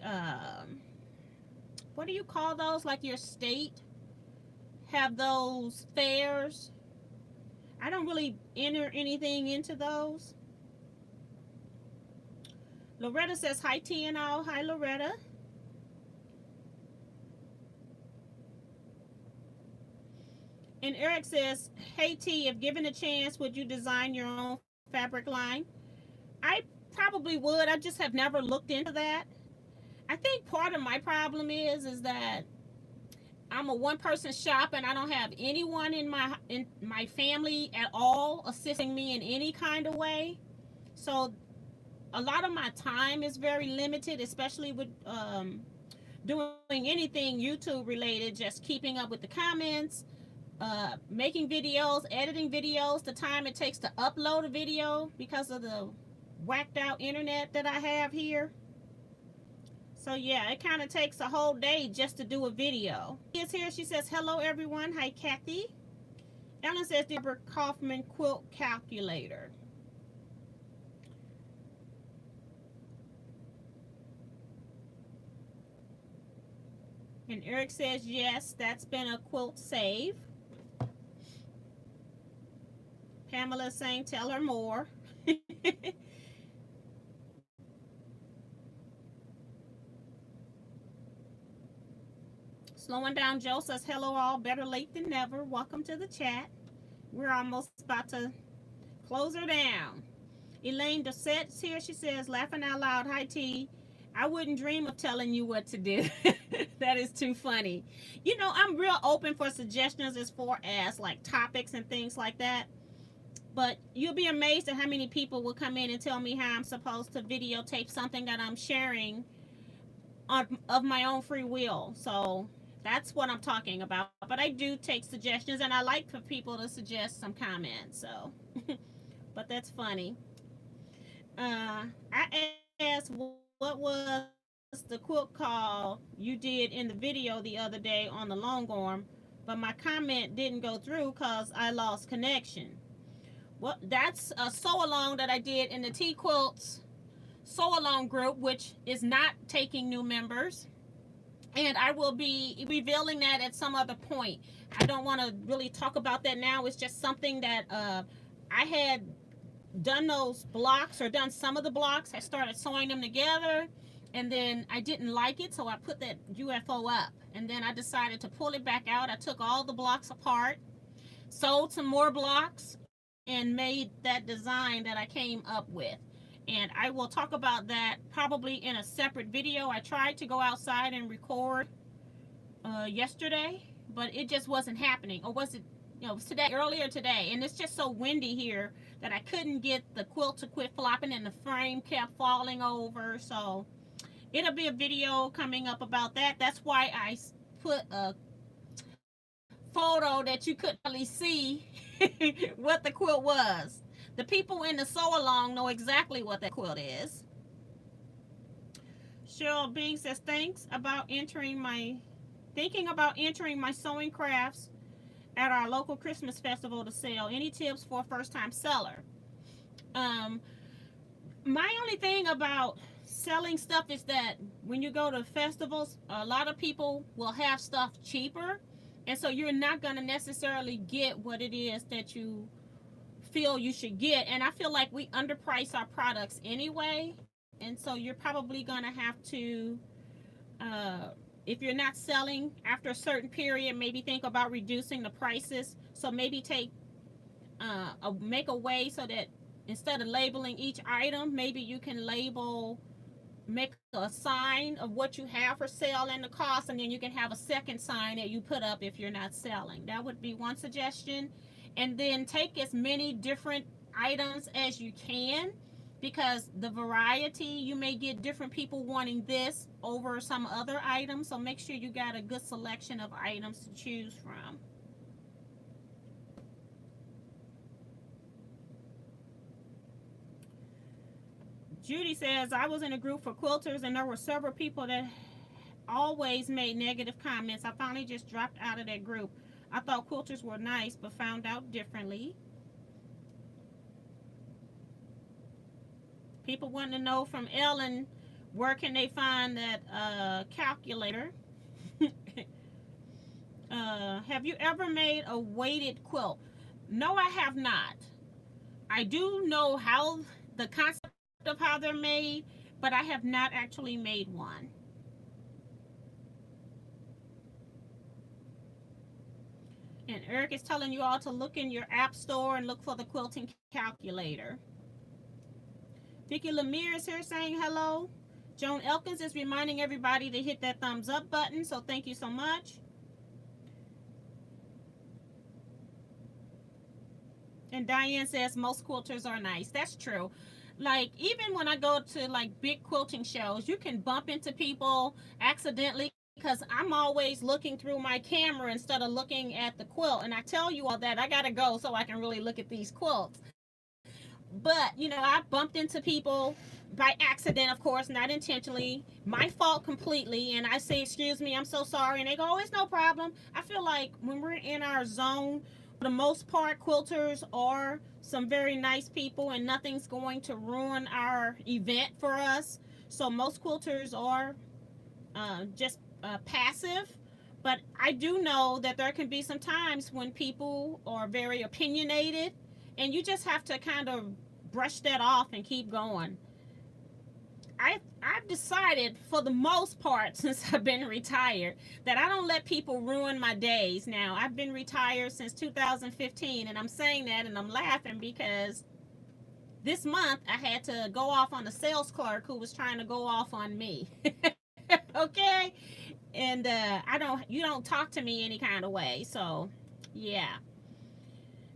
what do you call those, like your state have those fairs. I don't really enter anything into those. Loretta says hi, T, and all. Hi, Loretta. And Eric says, hey T, if given a chance, would you design your own fabric line? I probably would. I just have never looked into that. I think part of my problem is that I'm a one person shop and I don't have anyone in my family at all assisting me in any kind of way. So a lot of my time is very limited, especially with doing anything YouTube related, just keeping up with the comments, making videos, editing videos, the time it takes to upload a video because of the whacked out internet that I have here. So yeah, it kind of takes a whole day just to do a video. She is here. She says, hello everyone. Hi Kathy. Ellen says, Deborah Kaufman quilt calculator. And Eric says, yes, that's been a quilt save. Pamela is saying, tell her more. Slowing down Joe says, hello all, better late than never. Welcome to the chat. We're almost about to close her down. Elaine Dossette's here. She says, laughing out loud, hi T. I wouldn't dream of telling you what to do. That is too funny. You know, I'm real open for suggestions as far as like topics and things like that. But you'll be amazed at how many people will come in and tell me how I'm supposed to videotape something that I'm sharing of my own free will. So that's what I'm talking about. But I do take suggestions, and I like for people to suggest some comments. So, but that's funny. I asked what was the quilt call you did in the video the other day on the long arm, but my comment didn't go through because I lost connection. Well, that's a sew along that I did in the Teaquilts sew along group, which is not taking new members. And I will be revealing that at some other point. I don't want to really talk about that now. It's just something that I had done those blocks, or done some of the blocks. I started sewing them together, and then I didn't like it, so I put that UFO up. And then I decided to pull it back out. I took all the blocks apart, sewed some more blocks, and made that design that I came up with. And I will talk about that probably in a separate video. I tried to go outside and record yesterday, but it just wasn't happening. Or was it, it was today, earlier today. And it's just so windy here that I couldn't get the quilt to quit flopping, and the frame kept falling over. So it'll be a video coming up about that. That's why I put a photo that you couldn't really see what the quilt was. The people in the sew along know exactly what that quilt is. Cheryl Bing says, thinking about entering my sewing crafts at our local Christmas festival to sell. Any tips for a first-time seller? My only thing about selling stuff is that when you go to festivals, a lot of people will have stuff cheaper, and so you're not going to necessarily get what it is that you feel you should get. And I feel like we underprice our products anyway, and so you're probably going to have to if you're not selling after a certain period, maybe think about reducing the prices. So maybe make a way so that instead of labeling each item, maybe you can make a sign of what you have for sale and the cost, and then you can have a second sign that you put up if you're not selling. That would be one suggestion. And then take as many different items as you can, because the variety, you may get different people wanting this over some other items. So make sure you got a good selection of items to choose from. Judy says, I was in a group for quilters, and there were several people that always made negative comments. I finally just dropped out of that group. I thought quilters were nice, but found out differently. People want to know from Ellen, where can they find that calculator? Have you ever made a weighted quilt? No, I have not. I do know how the concept of how they're made, but I have not actually made one. And Eric is telling you all to look in your app store and look for the quilting calculator. Vicky Lemire is here saying hello. Joan Elkins is reminding everybody to hit that thumbs up button, so thank you so much. And Diane says most quilters are nice. That's true. Like, even when I go to like big quilting shows, you can bump into people accidentally because I'm always looking through my camera instead of looking at the quilt. And I tell you all that I gotta go so I can really look at these quilts. But I bumped into people by accident, of course, not intentionally. My fault completely. And I say, excuse me, I'm so sorry. And they go, oh, it's no problem. I feel like when we're in our zone, for the most part, quilters are some very nice people, and nothing's going to ruin our event for us. So most quilters are just passive. But I do know that there can be some times when people are very opinionated, and you just have to kind of brush that off and keep going. I've decided, for the most part, since I've been retired, that I don't let people ruin my days. Now, I've been retired since 2015, and I'm saying that and I'm laughing because this month I had to go off on a sales clerk who was trying to go off on me. Okay? And you don't talk to me any kind of way. So, yeah.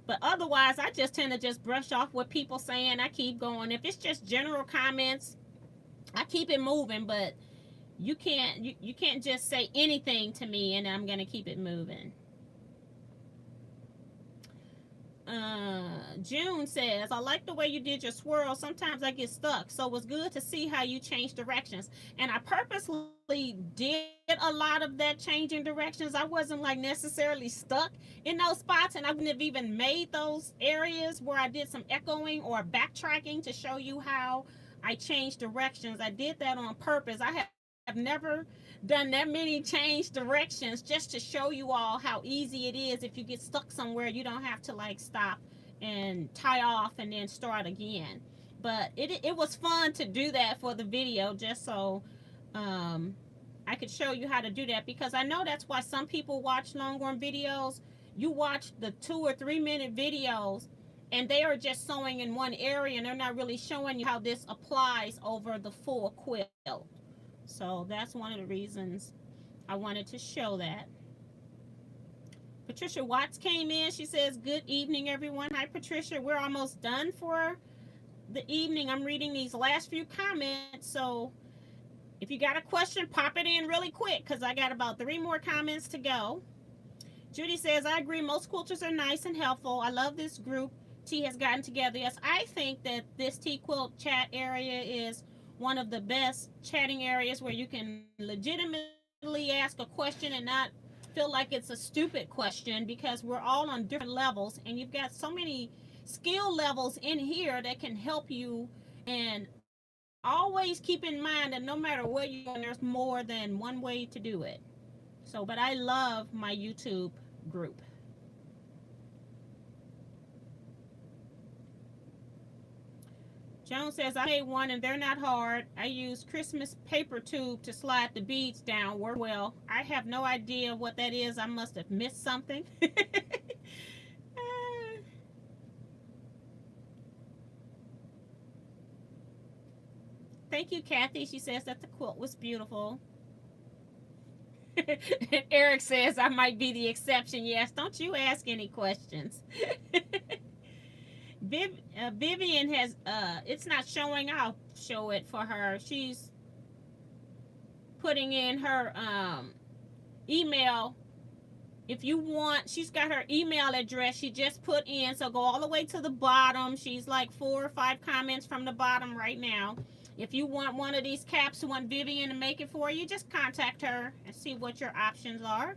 But otherwise, I just tend to just brush off what people saying. I keep going. If it's just general comments, I keep it moving, but you can't just say anything to me and I'm gonna keep it moving. June says, I like the way you did your swirl. Sometimes I get stuck, so it was good to see how you changed directions. And I purposely did a lot of that changing directions. I wasn't like necessarily stuck in those spots, and I wouldn't have even made those areas where I did some echoing or backtracking to show you how I changed directions. I did that on purpose. I have never done that many change directions just to show you all how easy it is. If you get stuck somewhere, you don't have to like stop and tie off and then start again. But it was fun to do that for the video, just so I could show you how to do that, because I know that's why some people watch long-form videos. You watch the 2 or 3 minute videos and they are just sewing in one area and they're not really showing you how this applies over the full quilt. So that's one of the reasons I wanted to show that. Patricia Watts came in. She says, good evening, everyone. Hi, Patricia. We're almost done for the evening. I'm reading these last few comments. So if you got a question, pop it in really quick because I got about 3 more comments to go. Judy says, I agree. Most quilters are nice and helpful. I love this group T has gotten together. Yes, I think that this T quilt chat area is one of the best chatting areas where you can legitimately ask a question and not feel like it's a stupid question, because we're all on different levels and you've got so many skill levels in here that can help you. And always keep in mind that no matter where you're going, there's more than one way to do it. So, but I love my YouTube group. Joan says, I made one and they're not hard. I use Christmas paper tube to slide the beads downward. Well, I have no idea what that is. I must have missed something. Thank you, Kathy. She says that the quilt was beautiful. And Eric says, I might be the exception. Yes, don't you ask any questions. Vivian has, it's not showing. I'll show it for her. She's putting in her email. If you want, she's got her email address she just put in. So go all the way to the bottom. She's like 4 or 5 comments from the bottom right now. If you want one of these caps, you want Vivian to make it for you, just contact her and see what your options are.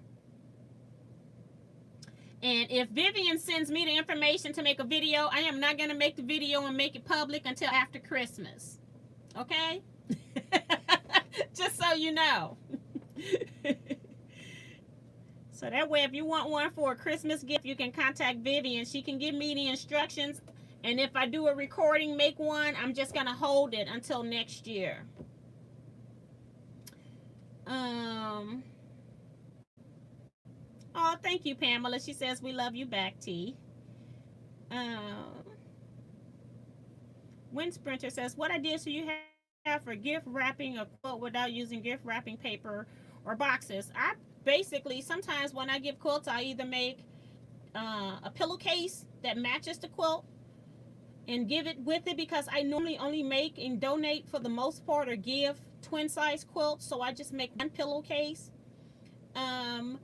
And if Vivian sends me the information to make a video, I am not going to make the video and make it public until after Christmas. Okay? Just so you know. So that way, if you want one for a Christmas gift, you can contact Vivian. She can give me the instructions. And if I do a recording, make one, I'm just going to hold it until next year. Oh, Thank you, Pamela. She says we love you back, T. Um, Wind Sprinter says, what ideas do you have for gift wrapping a quilt without using gift wrapping paper or boxes? I basically, sometimes when I give quilts, I either make a pillowcase that matches the quilt and give it with it, because I normally only make and donate for the most part or give twin size quilts. So I just make one pillowcase. Um,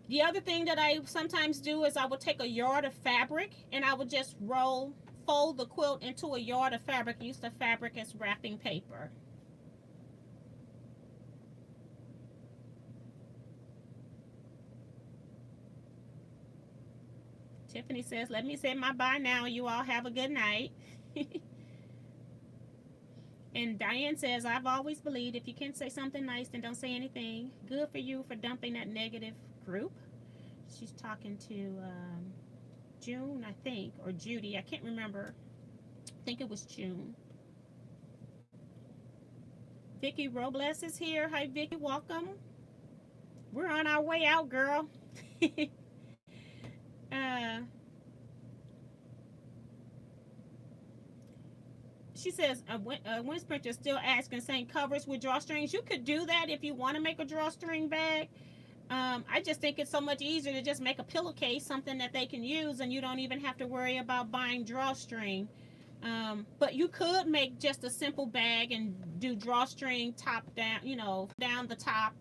the other thing that I sometimes do is I would take a yard of fabric and I would just fold the quilt into a yard of fabric, use the fabric as wrapping paper. Tiffany says, let me say my bye now. You all have a good night. And Diane says, I've always believed if you can't say something nice, then don't say anything. Good for you for dumping that negative group. She's talking to June, I think, or Judy. I can't remember. I think it was June. Vicky Robles is here. Hi, Vicky. Welcome. We're on our way out, girl. uh, she says, Wind Sprinter still asking, saying covers with drawstrings. You could do that if you want to make a drawstring bag. I just think it's so much easier to just make a pillowcase, something that they can use, and you don't even have to worry about buying drawstring. But you could make just a simple bag and do drawstring top down, down the top,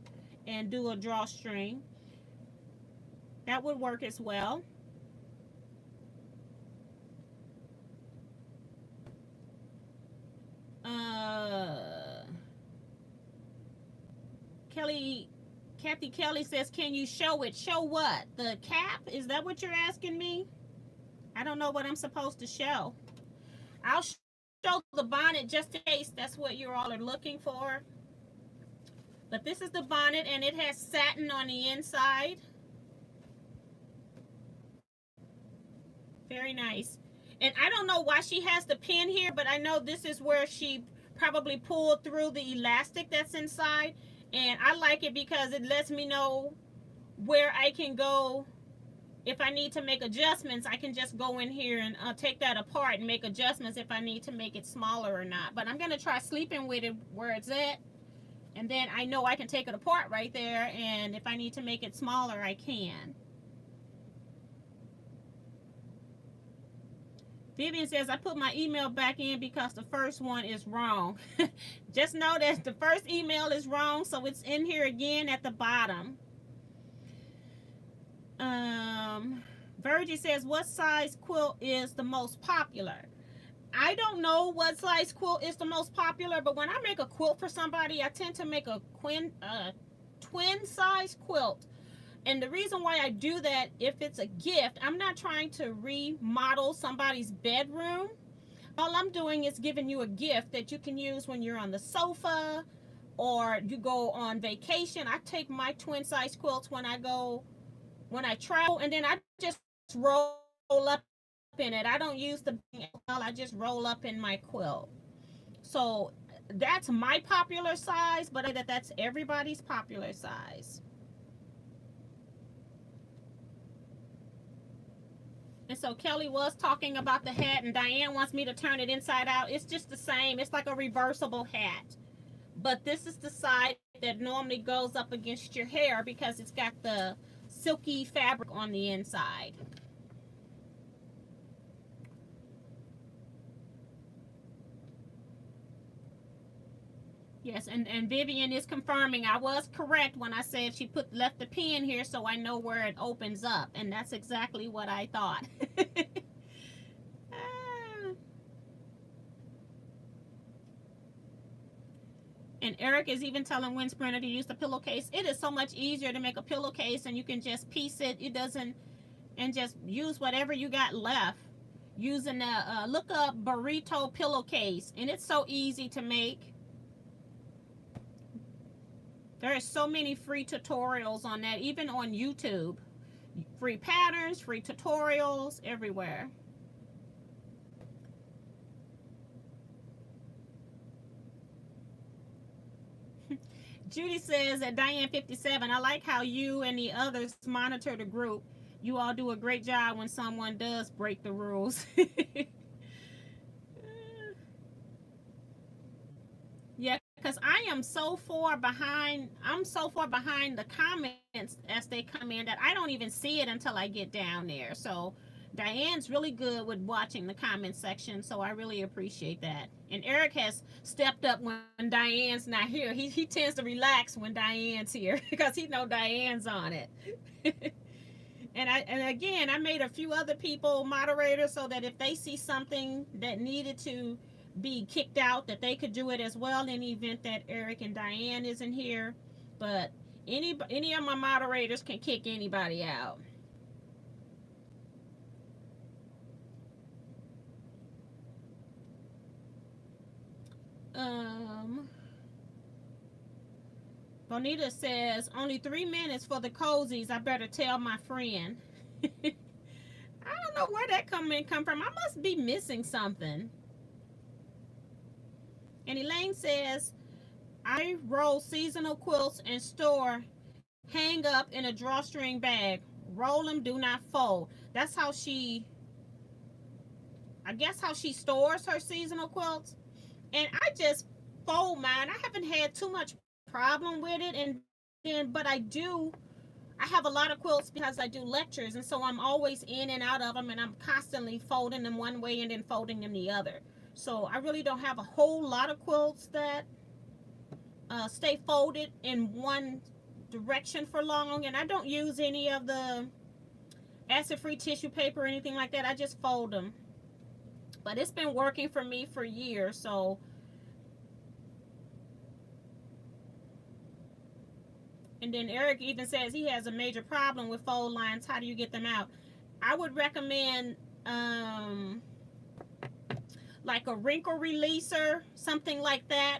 and do a drawstring. That would work as well. Kathy Kelly says, can you show it? Show what? The cap? Is that what you're asking me? I don't know what I'm supposed to show. I'll show the bonnet just in case that's what you all are looking for. But this is the bonnet, and it has satin on the inside. Very nice. And I don't know why she has the pin here, but I know this is where she probably pulled through the elastic that's inside. And I like it because it lets me know where I can go. If I need to make adjustments, I can just go in here and take that apart and make adjustments if I need to make it smaller or not. But I'm going to try sleeping with it where it's at. And then I know I can take it apart right there. And if I need to make it smaller, I can. Vivian says, I put my email back in because the first one is wrong. Just know that the first email is wrong, so it's in here again at the bottom. Virgie says, what size quilt is the most popular? I don't know what size quilt is the most popular, but when I make a quilt for somebody, I tend to make a twin size quilt. And the reason why I do that, if it's a gift, I'm not trying to remodel somebody's bedroom. All I'm doing is giving you a gift that you can use when you're on the sofa or you go on vacation. I take my twin size quilts when I travel, and then I just roll up in it. I don't use the I just roll up in my quilt. So that's my popular size, but that's everybody's popular size. And so Kelly was talking about the hat, and Diane wants me to turn it inside out. It's just the same. It's like a reversible hat. But this is the side that normally goes up against your hair because it's got the silky fabric on the inside. Yes, and Vivian is confirming I was correct when I said she left the pin here so I know where it opens up, and that's exactly what I thought. And Eric is even telling Wind Sprinter to use the pillowcase. It is so much easier to make a pillowcase, and you can just piece it. It doesn't, and just use whatever you got left. Using a look up burrito pillowcase, and it's so easy to make. There are so many free tutorials on that, even on YouTube. Free patterns, free tutorials, everywhere. Judy says that Diane 57, I like how you and the others monitor the group. You all do a great job when someone does break the rules. Yeah, because I am so far behind. I'm so far behind the comments as they come in that I don't even see it until I get down there. So Diane's really good with watching the comment section. So I really appreciate that. And Eric has stepped up when Diane's not here. He tends to relax when Diane's here because he know Diane's on it. And again, I made a few other people moderators so that if they see something that needed to be kicked out, that they could do it as well in the event that Eric and Diane isn't here. But any of my moderators can kick anybody out. Bonita says only 3 minutes for the cozies. I better tell my friend. I don't know where that comment come from. I must be missing something. And Elaine says, I roll seasonal quilts and store, hang up in a drawstring bag. Roll them, do not fold. That's how I guess how she stores her seasonal quilts. And I just fold mine. I haven't had too much problem with it. And then, but I have a lot of quilts because I do lectures. And so I'm always in and out of them. And I'm constantly folding them one way and then folding them the other. So I really don't have a whole lot of quilts that stay folded in one direction for long. And I don't use any of the acid-free tissue paper or anything like that. I just fold them. But it's been working for me for years. So, and then Eric even says he has a major problem with fold lines. How do you get them out? I would recommend like a wrinkle releaser, something like that,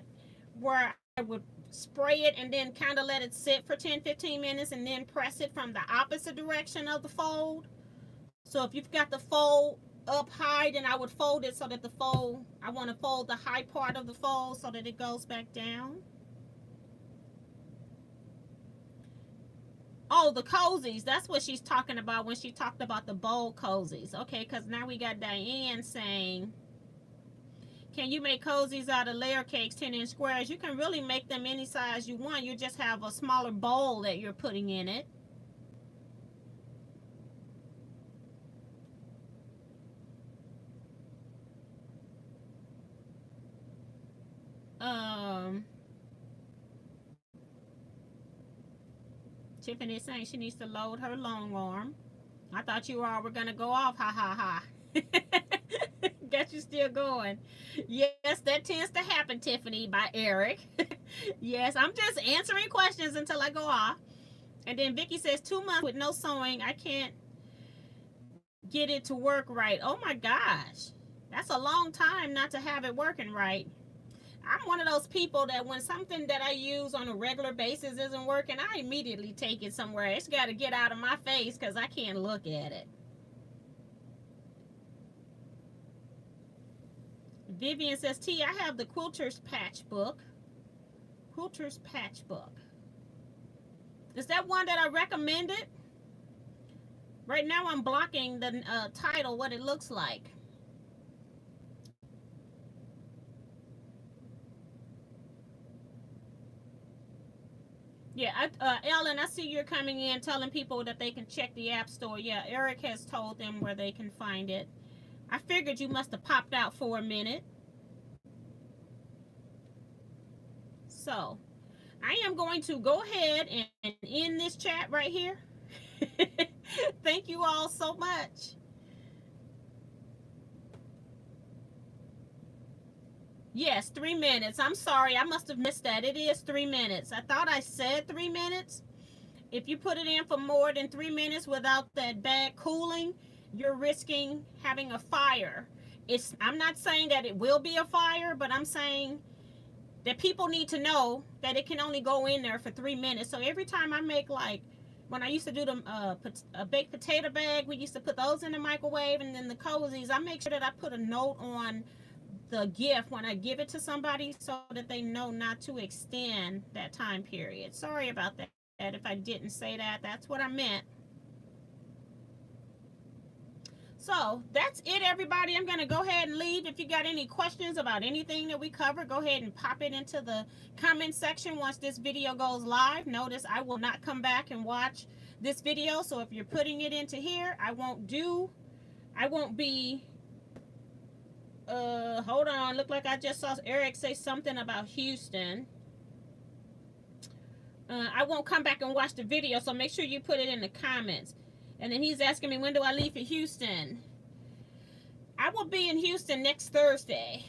where I would spray it and then kind of let it sit for 10-15 minutes and then press it from the opposite direction of the fold. So if you've got the fold up high, then I would fold it so that I want to fold the high part of the fold so that it goes back down. Oh, the cozies. That's what she's talking about when she talked about the bold cozies. Okay, because now we got Diane saying, can you make cozies out of layer cakes, 10-inch squares? You can really make them any size you want. You just have a smaller bowl that you're putting in it. Tiffany is saying she needs to load her long arm. I thought you all were going to go off. Ha, ha, ha. Got you still going. Yes, that tends to happen, Tiffany, by Eric. Yes, I'm just answering questions until I go off. And then Vicky says 2 months with no sewing. I can't get it to work right. Oh my gosh. That's a long time not to have it working right. I'm one of those people that when something that I use on a regular basis isn't working, I immediately take it somewhere. It's got to get out of my face because I can't look at it. Vivian says, T, I have the Quilter's Patch Book. Quilter's Patch Book. Is that one that I recommended? Right now I'm blocking the title, what it looks like. Yeah, Ellen, I see you're coming in telling people that they can check the App Store. Yeah, Eric has told them where they can find it. I figured you must have popped out for a minute. So, I am going to go ahead and end this chat right here. Thank you all so much. Yes, 3 minutes. I'm sorry, I must have missed that. It is 3 minutes. I thought I said 3 minutes. If you put it in for more than 3 minutes without that bag cooling, you're risking having a fire. I'm not saying that it will be a fire, but I'm saying that people need to know that it can only go in there for 3 minutes. So every time I make, like, when I used to do the baked potato bag, we used to put those in the microwave, and then the cozies, I make sure that I put a note on the gift when I give it to somebody so that they know not to extend that time period. Sorry about that. If I didn't say that, that's what I meant. So that's it, everybody. I'm going to go ahead and leave. If you got any questions about anything that we cover, go ahead and pop it into the comment section once this video goes live. Notice I will not come back and watch this video. So if you're putting it into here, I won't be, hold on. Look like I just saw Eric say something about Houston. I won't come back and watch the video, so make sure you put it in the comments. And then he's asking me, when do I leave for Houston? I will be in Houston next Thursday.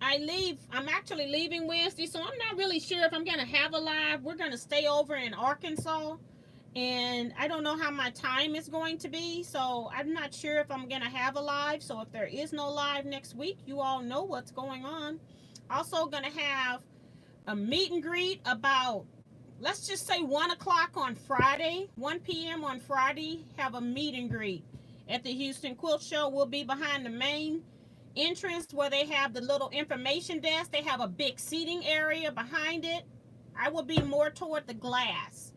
I'm actually leaving Wednesday, so I'm not really sure if I'm going to have a live. We're going to stay over in Arkansas, and I don't know how my time is going to be, so I'm not sure if I'm going to have a live. So if there is no live next week, you all know what's going on. Also going to have a meet and greet about, let's just say 1 o'clock on Friday, 1 p.m. on Friday, have a meet and greet at the Houston Quilt Show. We'll be behind the main entrance where they have the little information desk. They have a big seating area behind it. I will be more toward the glass.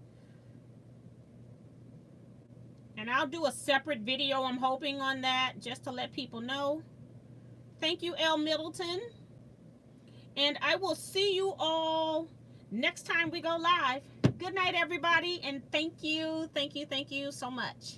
And I'll do a separate video, I'm hoping, on that, just to let people know. Thank you, L. Middleton. And I will see you all next time we go live. Good night, everybody, and thank you so much.